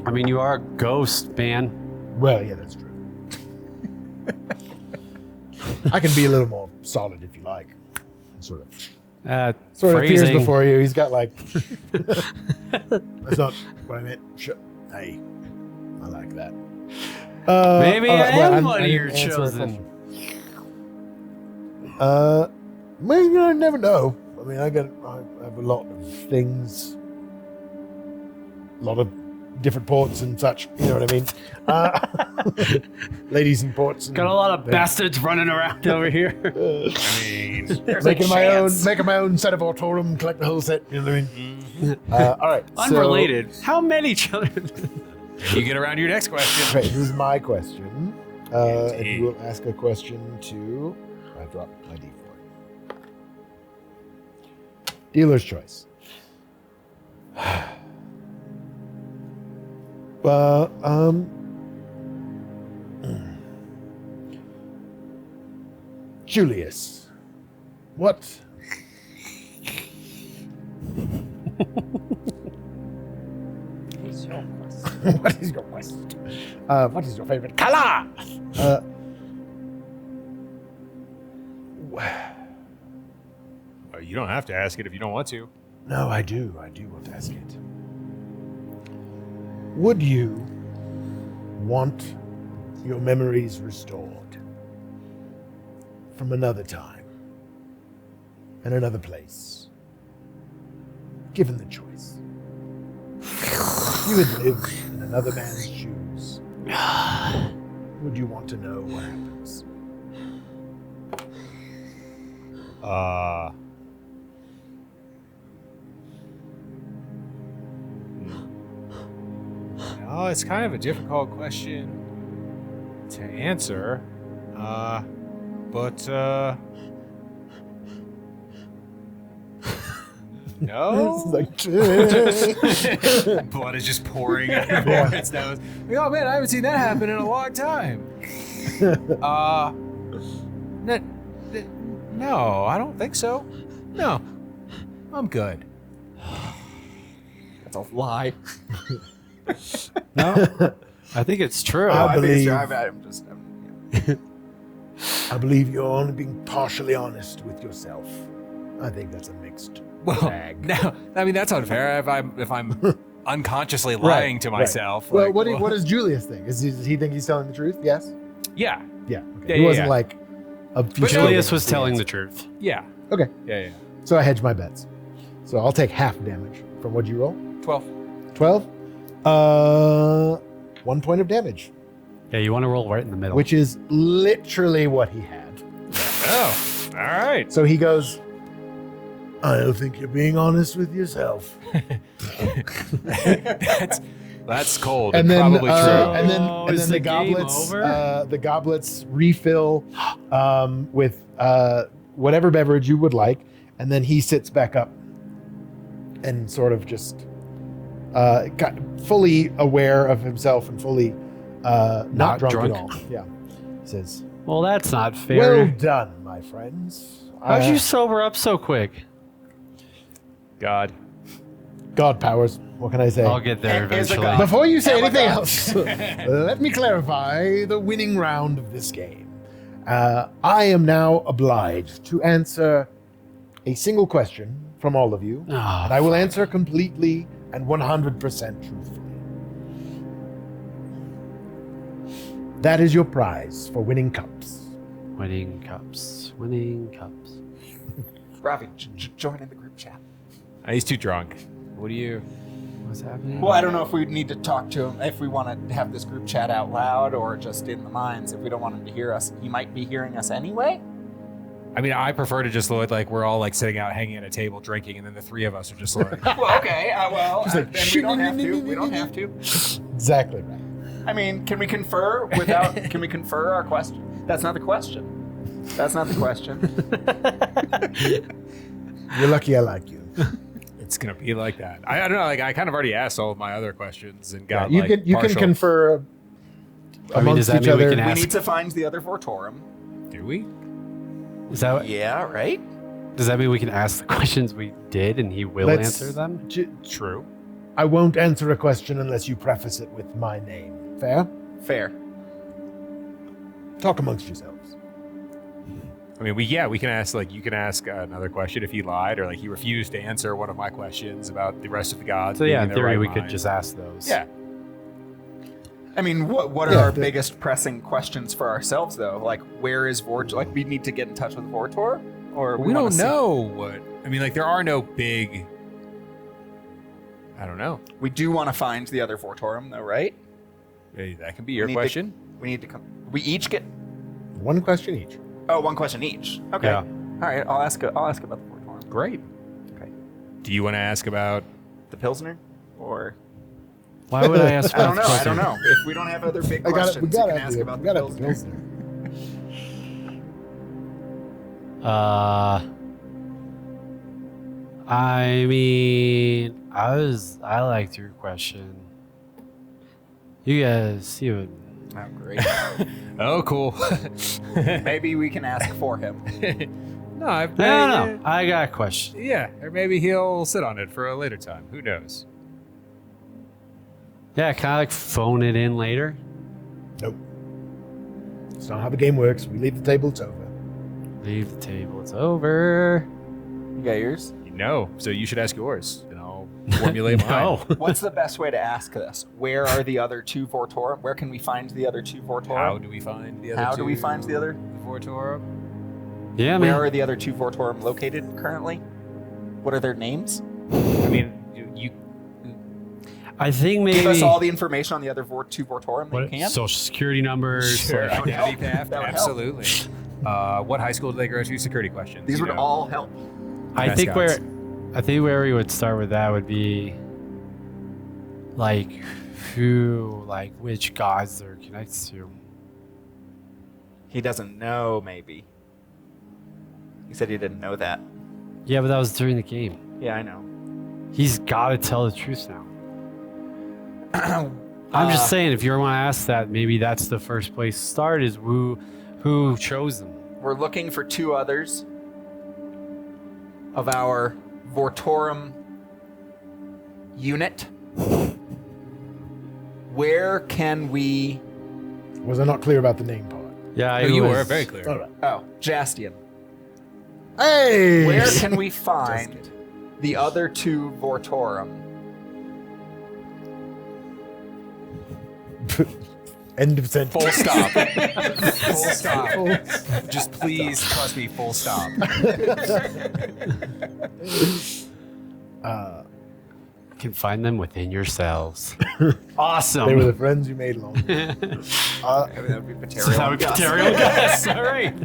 I mean, you are a ghost, man. Well, yeah, that's true. I can be a little more solid if you like. Sort of appears Phrasing. before you. He's got that's not what I meant. Hey, I like that. Maybe all I right, well, am one of didn't your answer a chosen. question. Maybe I never know. I mean, I have a lot of things, a lot of different ports and such. You know what I mean? Ladies and ports. And Got a lot of bastards running around over here. making my own set of Autorum, collect the whole set. You know what I mean? All right. Unrelated. How many children? You get around to your next question. Okay, this is my question. And Indeed. you will ask a question to. I dropped my D4. Dealer's choice. Julius, what? What is your question? What is your favorite color? You don't have to ask it if you don't want to. No, I do. I do want to ask it. Would you want your memories restored from another time and another place, given the choice? If you had lived in another man's shoes, would you want to know what happens? No, it's kind of a difficult question to answer. But no. It's like, Blood is just pouring out of Orrin's nose. Like, oh man, I haven't seen that happen in a long time. No, I don't think so. No, I'm good. That's a lie. No, I think it's true. I believe- I'm just. I believe you're only being partially honest with yourself. I think that's a mixed Well, bag. now, I mean that's unfair. If I'm unconsciously lying to myself. Well, like, what does Julius think? Does he think he's telling the truth? Yes. Yeah, Yeah. Okay. Yeah, he yeah, wasn't yeah. like a But Julius was the telling answer. the truth. yeah, Okay. yeah. So I hedge my bets. So I'll take half damage from what you roll. 12. 12. 1 point of damage, Yeah, you want to roll right in the middle. which is literally what he had. Oh, all right. So he goes, I don't think you're being honest with yourself. That's cold. And then, probably true. and then, Oh, and is then the the game goblets refill with whatever beverage you would like, and then he sits back up and sort of just got fully aware of himself and fully not drunk drunk. at all. Yeah, he says, Well, that's not fair. "Well done, my friends. How'd you sober up so quick? God. God powers. What can I say? I'll get there Is a eventually. god. Before you say Oh my anything God. else, let me clarify the winning round of this game. I am now obliged to answer a single question from all of you, Ah, and I will answer completely and 100% truthfully. That is your prize for winning cups. Winning cups. Winning cups. Ravi, join in the group chat. He's too drunk. What do you? What's happening? Well, I don't know if we need to talk to him, if we want to have this group chat out loud or just in the minds. If we don't want him to hear us, he might be hearing us anyway. I mean, I prefer to just look like we're all like sitting out, hanging at a table, drinking, and then the three of us are just like, Well, okay. like, then we don't have to. We don't have to. Exactly right. I mean, can we confer without? Can we confer our question? That's not the question. That's not the question. You're lucky I like you. it's gonna be like that. I don't know. Like I kind of already asked all of my other questions and got you like can you partial. can confer I mean, amongst does that each mean we other. can We ask- need to find the other Vortorum. Do we? Is that? Yeah, right. Does that mean we can ask the questions we did and he will Let's- answer them? True. I won't answer a question unless you preface it with my name. Fair? Fair. Talk amongst yourselves. I mean, we can ask like you can ask another question if he lied or like he refused to answer one of my questions about the rest of the gods. So being yeah, in in their theory right we could mind. just ask those. Yeah. I mean, what are Yeah, our the- biggest pressing questions for ourselves, though? Like, where is Vortor? Like, we need to get in touch with Vortor, or We wanna don't see- know what. I mean, like there are no big. I don't know. We do want to find the other Vortorum, though, right? Hey, that can be your We need to- question. We need to come. We each get. One question each. Oh, one question each. Okay. Yeah. All right. I'll ask about the Vortorum. Great. Okay. Do you want to ask about? The Pilsner, or Why would I ask? I don't know. about I don't Pilsner? know. If we don't have other big We questions, you gotta can have ask the- about we the gotta have the Pilsner. Pilsner. I mean, I liked your question. You guys, you. Oh, great. Oh, cool. Maybe we can ask for him. No, I, No. I got a question. Yeah, or maybe he'll sit on it for a later time. Who knows? Yeah, can I like phone it in later? Nope. That's not how the game works. We leave the table, it's over. Leave the table. It's over. You got yours? No, so you should ask yours, and I'll formulate mine. No. What's the best way to ask this? Where are the other two Vortorum? Where can we find the other two Vortorum? How do we find the other? How two do we find the other? Vortorum? Yeah, Where man. are the other two Vortorum located currently? What are their names? I mean, you I think maybe. Give us all the information on the other two Vortorum that you what, can. social security numbers. sure like- would identity help. theft? That would help. Absolutely. What high school did they go to? Security questions. These you would know. all help. I think Mascots. where we would start with that would be like which gods they're connected to. He doesn't know, maybe. He said he didn't know that. Yeah, but that was during the game. Yeah, I know. He's got to tell the truth now. I'm just saying, if you want to ask that, maybe that's the first place to start. Is who chose them? We're looking for 2 others of our Vortorum unit. Where can we... Was I not clear about the name part? Yeah, No, it you was- were very clear. All right. Oh, Jaastien. Hey! Where can we find the other 2 Vortorum? End of sentence. Full stop. Full stop. Just please trust me. Full stop. can find them within yourselves. Awesome. They were the friends you made along. That would be That would be Gus. Material Gus. All right.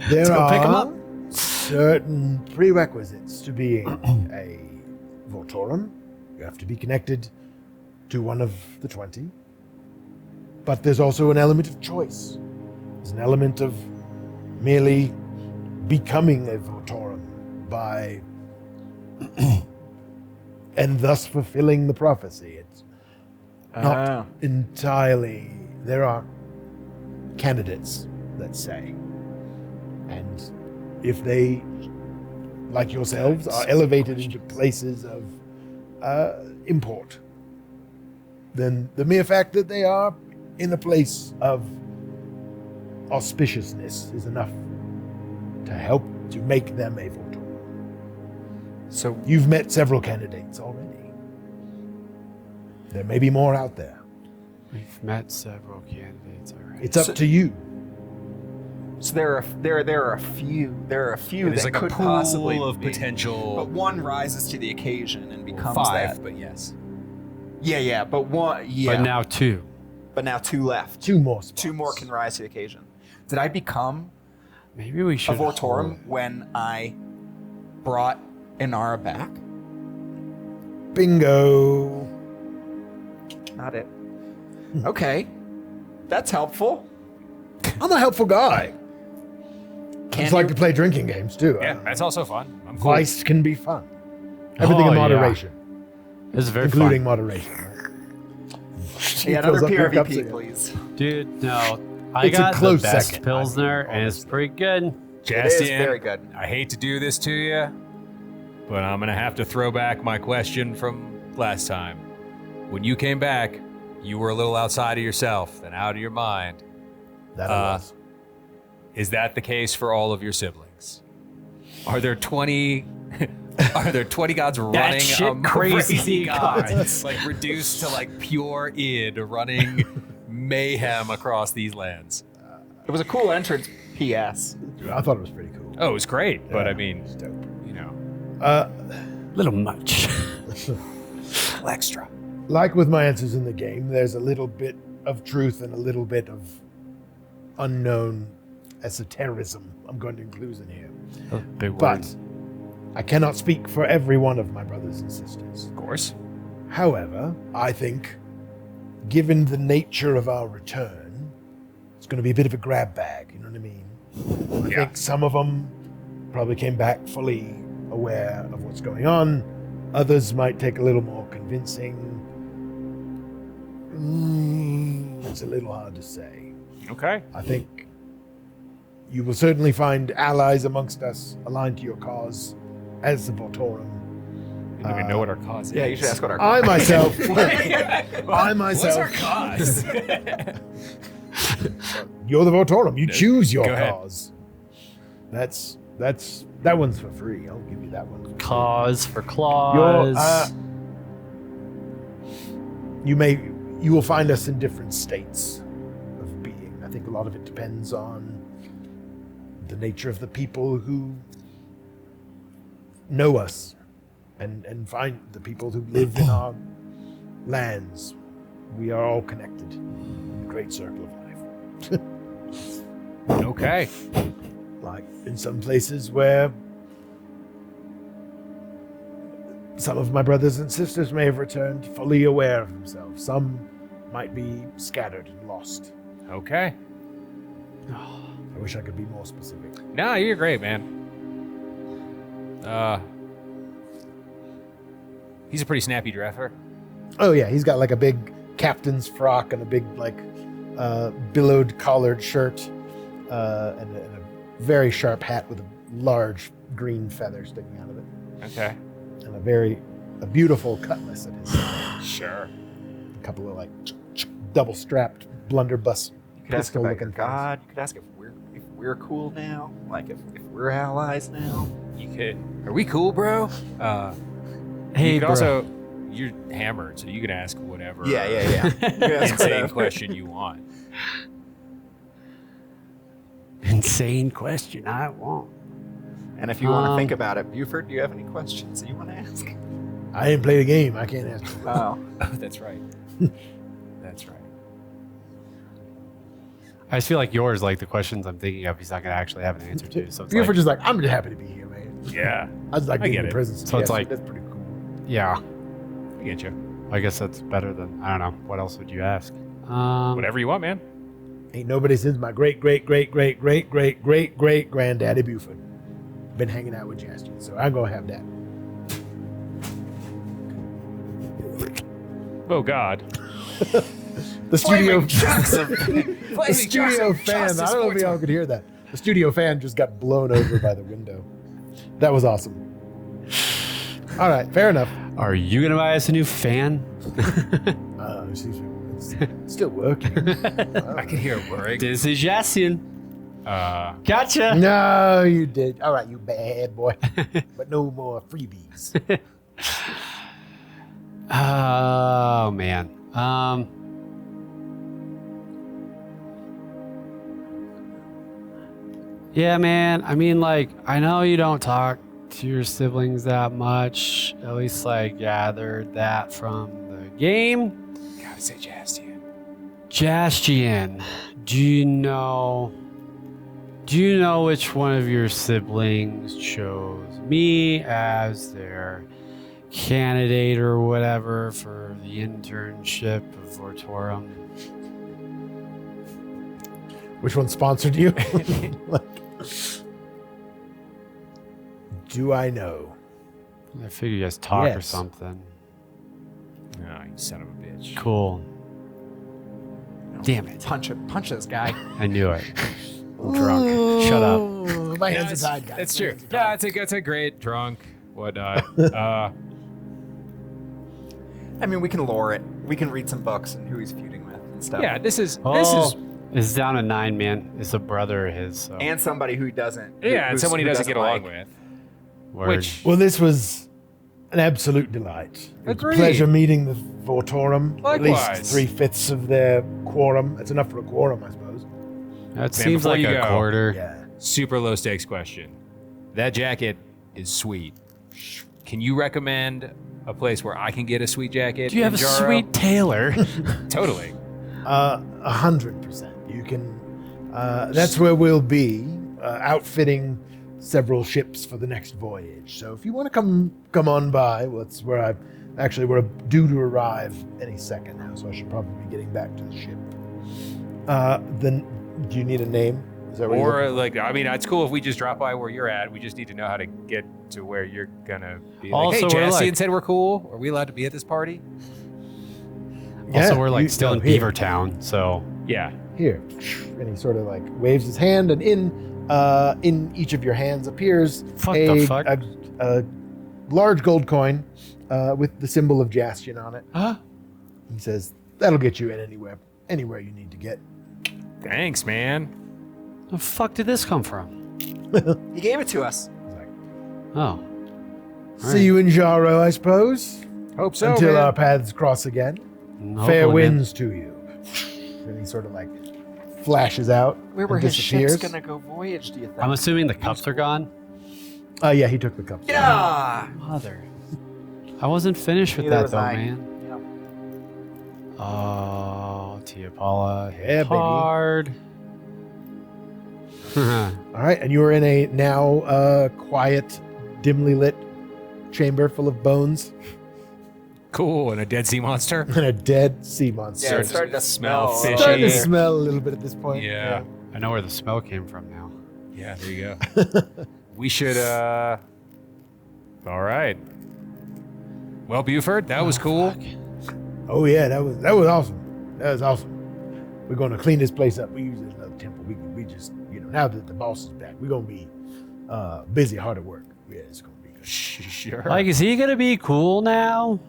There go are pick 'em up. certain prerequisites to being a Vortorum. You have to be connected to one of the 20. But there's also an element of choice. There's an element of merely becoming a Vortorum by and thus fulfilling the prophecy. It's not entirely. There are candidates, let's say. And if they, like yourselves, are elevated into places of import, then the mere fact that they are in a place of auspiciousness is enough to help to make them a Vortorum. So You've met several candidates already. There may be more out there. We've met several candidates already. It's up to you. So there are a few There's that like a could pool possibly of be. potential. But one rises to the occasion and becomes 5, that. but yes. Yeah, but one. Yeah, But now two. but now 2 left. 2 more spots. 2 more can rise to the occasion. Did I become Maybe we a should. Vortorum when I brought Inara back? Bingo. Not it. Okay, that's helpful. I'm a helpful guy. Can Just like you- to play drinking games too. Yeah, that's also fun. I'm cool. Vice can be fun. Everything Oh, in yeah. moderation, This is very including fun. moderation. Yeah, another Fills up your cups PRVP, again. please. Dude, no. I It's a got the close best second. Pilsner, and it's pretty good. It is Jaastien, very good. I hate to do this to you, but I'm gonna have to throw back my question from last time. When you came back, you were a little outside of yourself and out of your mind. That I was. Is that the case for all of your siblings? Are there 20? Are there 20 gods running shit crazy gods, like reduced to like pure id, running mayhem across these lands? It was a cool entrance. P.S. I thought it was pretty cool. Oh, it was great, but I mean, It's dope. you know, Little much. extra. Like with my answers in the game, there's a little bit of truth and a little bit of unknown esotericism I'm going to include in here. Big But words. I cannot speak for every one of my brothers and sisters. Of course. However, I think, given the nature of our return, it's going to be a bit of a grab bag, you know what I mean? I think some of them probably came back fully aware of what's going on. Others might take a little more convincing. It's a little hard to say. Okay. I think you will certainly find allies amongst us aligned to your cause as the Vortorum. I don't even know what our cause is. Yeah, you should ask what our. I myself, What's our cause? you're the Vortorum. You choose your Go ahead. cause. That one's for free. I'll give you that one. For free. Cause for Your, claws. you will find us in different states of being. I think a lot of it depends on the nature of the people who know us and find the people who live in our lands. We are all connected in the great circle of life. Okay. Like in some places where some of my brothers and sisters may have returned fully aware of themselves. Some might be scattered and lost. Okay. I wish I could be more specific. No, you're great, man. He's a pretty snappy dresser. Oh yeah, he's got like a big captain's frock and a big like billowed collared shirt and a very sharp hat with a large green feather sticking out of it. Okay. And a beautiful cutlass at his side. Sure. A couple of like double strapped blunderbuss. You could ask pistol about your looking god. You could ask if we're cool now. Like if we're allies now. You could. Are we cool, bro? Hey, you could bro. also. You're hammered, so you can ask whatever. Yeah. You could ask Insane whatever. question you want. Insane question I want. And if you want to think about it, Buford, do you have any questions that you want to ask? I didn't play the game. I can't answer. Oh. Oh, that's right. That's right. I just feel like yours, like the questions I'm thinking of, he's not going to actually have an answer to. So it's Buford's like, just like, I'm just happy to be here, man. Yeah. I was like I being get in it. prison. So it's like- that's pretty cool. yeah, I get you. I guess that's better than, I don't know. What else would you ask? Whatever you want, man. Ain't nobody since my great granddaddy Buford been hanging out with Jaastien, so I'm gonna have that. Oh, God. The studio, Flaming the studio fan. I don't know if y'all could hear that. The studio fan just got blown over by the window. That was awesome. All right, fair enough. Are you going to buy us a new fan? It's still working. I can hear it whirring. This is Jaastien. Gotcha. No, you did. All right, you bad boy. But no more freebies. Oh, man. Yeah, man. I mean, like, I know you don't talk to your siblings that much. At least, like, gathered that from the game. Gotta say Jaastien. Jaastien, do you know which one of your siblings chose me as their candidate or whatever for the internship of Vortorum? Which one sponsored you? Do I know? I figure you guys talk or Yes. something. Oh, you son of a bitch. Cool. Damn it. Punch this guy. I knew it. I'm drunk. Shut up. Ooh, my Yeah, hands are tied, guys. That's My true. hands are Yeah, tied. it's a great drunk, whatnot. I mean, we can lore it. We can read some books and who he's feuding with and stuff. Yeah, this is It's down to 9, man. It's a brother of his. So. And somebody who doesn't. and who's- someone he who doesn't get along like. with. Word. Which Well, this was an absolute delight. It was Agreed. a pleasure meeting the Vortorum. At Likewise. least 3/5 of their quorum. That's enough for a quorum, I suppose. That seems before like you a go, quarter. Yeah. super low stakes question. That jacket is sweet. Can you recommend a place where I can get a sweet jacket? Do you have a in Jaro? sweet tailor? Totally. 100%. You can. That's where we'll be, outfitting several ships for the next voyage. So if you want to come on by, well, that's where we're due to arrive any second now. So I should probably be getting back to the ship. Then, do you need a name? Is that what you're Or like, I mean, it's cool if we just drop by where you're at. We just need to know how to get to where you're gonna be. Like, Also, hey, we're Jaastien like- said we're cool. Are we allowed to be at this party? Also, Yeah, we're like you- still in here. Beaver Town, so Yeah. Here, and he sort of like waves his hand, and in each of your hands appears Fuck the fuck? a large gold coin with the symbol of Jaastien on it. huh? He says that'll get you in anywhere you need to get. Thanks, man. The fuck did this come from? He gave it to us. He's like, Oh, see you in Jaro, I suppose. Hope so. Until man. our paths cross again. hopefully, Fair man. winds to you. And he sort of like flashes out. Where and were his disappears. ships gonna go voyage? Do you think? I'm assuming the cups are gone. Yeah, he took the cups. Yeah. Mother, I wasn't finished with Neither that was though, I. man. Yeah. Oh, Tia Paula, Yeah, baby. hard. All right, and you are in a now quiet, dimly lit chamber full of bones Cool. And a dead sea monster. and a dead sea monster. Yeah, it's starting to smell fishy. Starting to smell a little bit at this point. Yeah. I know where the smell came from now. Yeah, there you go. We should, all right. Well, Buford, that was cool. Oh yeah, that was awesome. That was awesome. We're going to clean this place up. We use it as another temple. We just, now that the boss is back, we're going to be busy, hard at work. Yeah, it's going to be good. Sure. Like, is he gonna be cool now?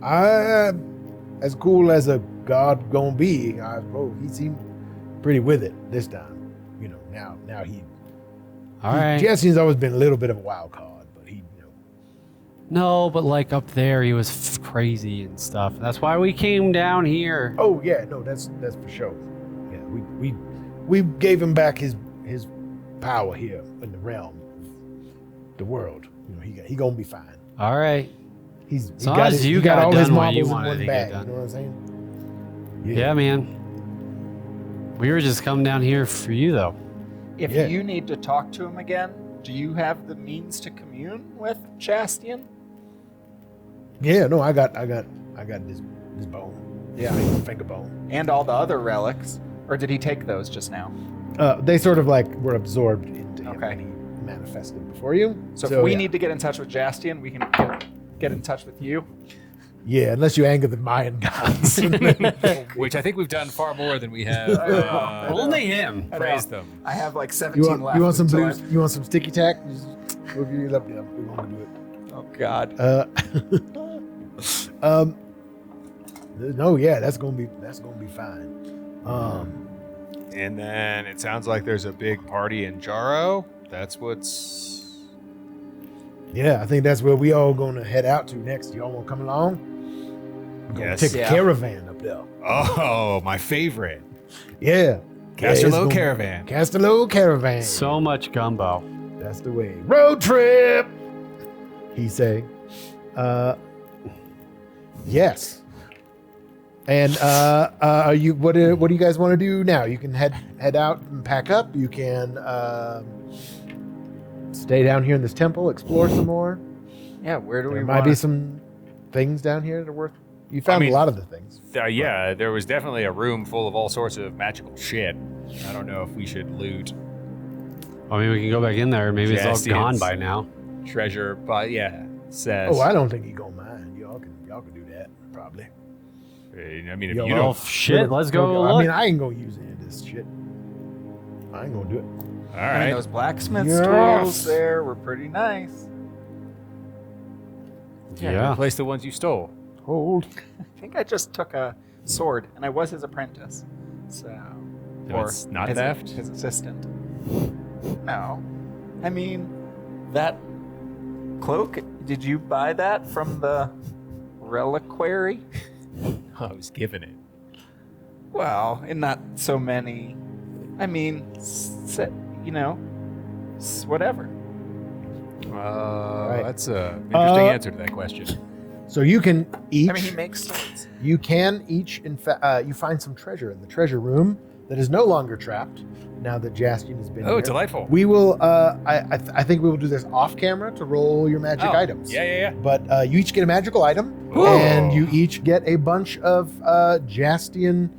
As cool as a god gonna be, I suppose. He seemed pretty with it this time. Now he. All right. Jastien's always been a little bit of a wild card, but he, No, but like up there, he was crazy and stuff. That's why we came down here. Oh yeah, no, that's for sure. Yeah, we gave him back his power here in the realm, the world. He gonna be fine. All right. He long got as his, you he got got all his done what you marbles in wanted one to get bag. You done. know what I'm saying? Yeah, man. We were just coming down here for you, though. If Yeah. you need to talk to him again, do you have the means to commune with Jaastien? Yeah, no, I got this bone. Yeah, finger bone. And all the other relics? Or did he take those just now? They sort of like were absorbed into him Okay. when he manifested before you. So if we yeah. need to get in touch with Jaastien, we can get in touch with you. Yeah, unless you anger the Mayan gods. Which I think we've done far more than we have Only him. I know. praised them. I have like 17 you want left. you want some until blues? You want some sticky tack? Just move your up. Yeah, we want to do it. Oh God. No, yeah, that's gonna be fine. And then it sounds like there's a big party in Jaro. That's what's... Yeah, I think that's where we all gonna head out to next. Y'all wanna come along? We're gonna Yes. take a Yeah. caravan up there. Oh, my favorite. Yeah. Castello Caravan. Castello Caravan. So much gumbo. That's the way. Road trip. He say. Yes. And are you? What do you guys want to do now? You can head out and pack up. You can stay down here in this temple, explore some more. Yeah, where do we There want might be some things down here that are worth. You found mean- a lot of the things. Yeah, there was definitely a room full of all sorts of magical shit. I don't know if we should loot I mean, we can go back in there. Maybe it's all Jastien's gone by now. treasure, but yeah, says... Oh, I don't think he gonna mind. Y'all can do that probably. I mean, if Yo, you Well, don't... shit, let's go I look. mean, I ain't gonna use any of this shit. I ain't gonna do it. All I mean, right. those blacksmith Yes. tools there were pretty nice. Yeah. Replace the ones you stole. Hold. I think I just took a sword, and I was his apprentice. So, So it's not his, theft? His assistant. No, I mean that cloak. Did you buy that from the reliquary? I was given it. Well, in not so many. I mean, whatever. That's a interesting answer to that question. So you can each. I mean, he makes swords. You can each, in fact, you find some treasure in the treasure room that is no longer trapped now that Jaastien has been Oh, here. delightful. We will. I think we will do this off camera to roll your magic items. Yeah. But you each get a magical item, Ooh. and you each get a bunch of Jaastien.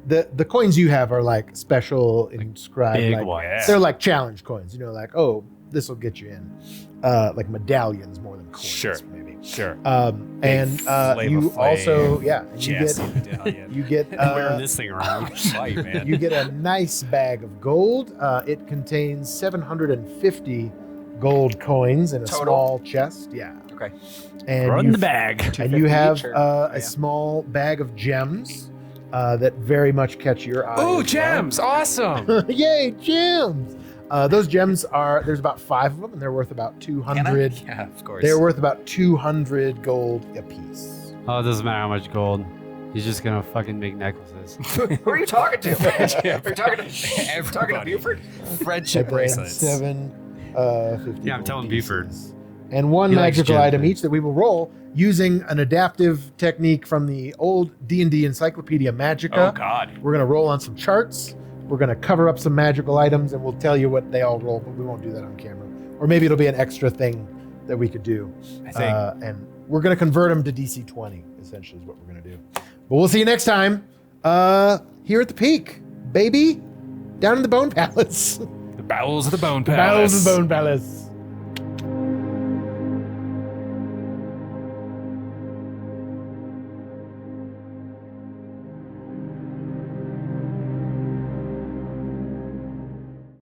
The coins you have are like special inscribed. Big like, ones. Yeah. They're like challenge coins. Like, oh, this will get you in. Like medallions more than coins. Sure. Maybe. Sure. And Flavor you Flav, also, yeah, you Jaastien get medallion. you get Wearing this thing around. Light, man. you get a nice bag of gold. It contains 750 gold coins in a Total? small chest. Yeah, Okay. and Run you the bag. and you 250 have each, or- a small bag of gems that very much catch your eye. Oh, as gems! Awesome. well. Yay, gems! Those gems there's about 5 of them, and they're worth about 200. Yeah, of course. They're worth about 200 gold apiece. Oh, it doesn't matter how much gold. He's just gonna fucking make necklaces. Who are you talking to? Are you talking to Everybody. Buford? Friendship And bracelets. 50 Yeah, I'm telling gold Buford. pieces. And one He likes magical gem item things. each that we will roll using an adaptive technique from the old D&D Encyclopedia Magica. Oh, God. We're going to roll on some charts. we're going to cover up some magical items, and we'll tell you what they all roll, but we won't do that on camera. Or maybe it'll be an extra thing that we could do. I think. And we're going to convert them to DC20, essentially, is what we're going to do. But we'll see you next time here at the Peak, baby, down in the Bone Palace. The Bowels of the Bone Palace. Battles of the Bone Palace.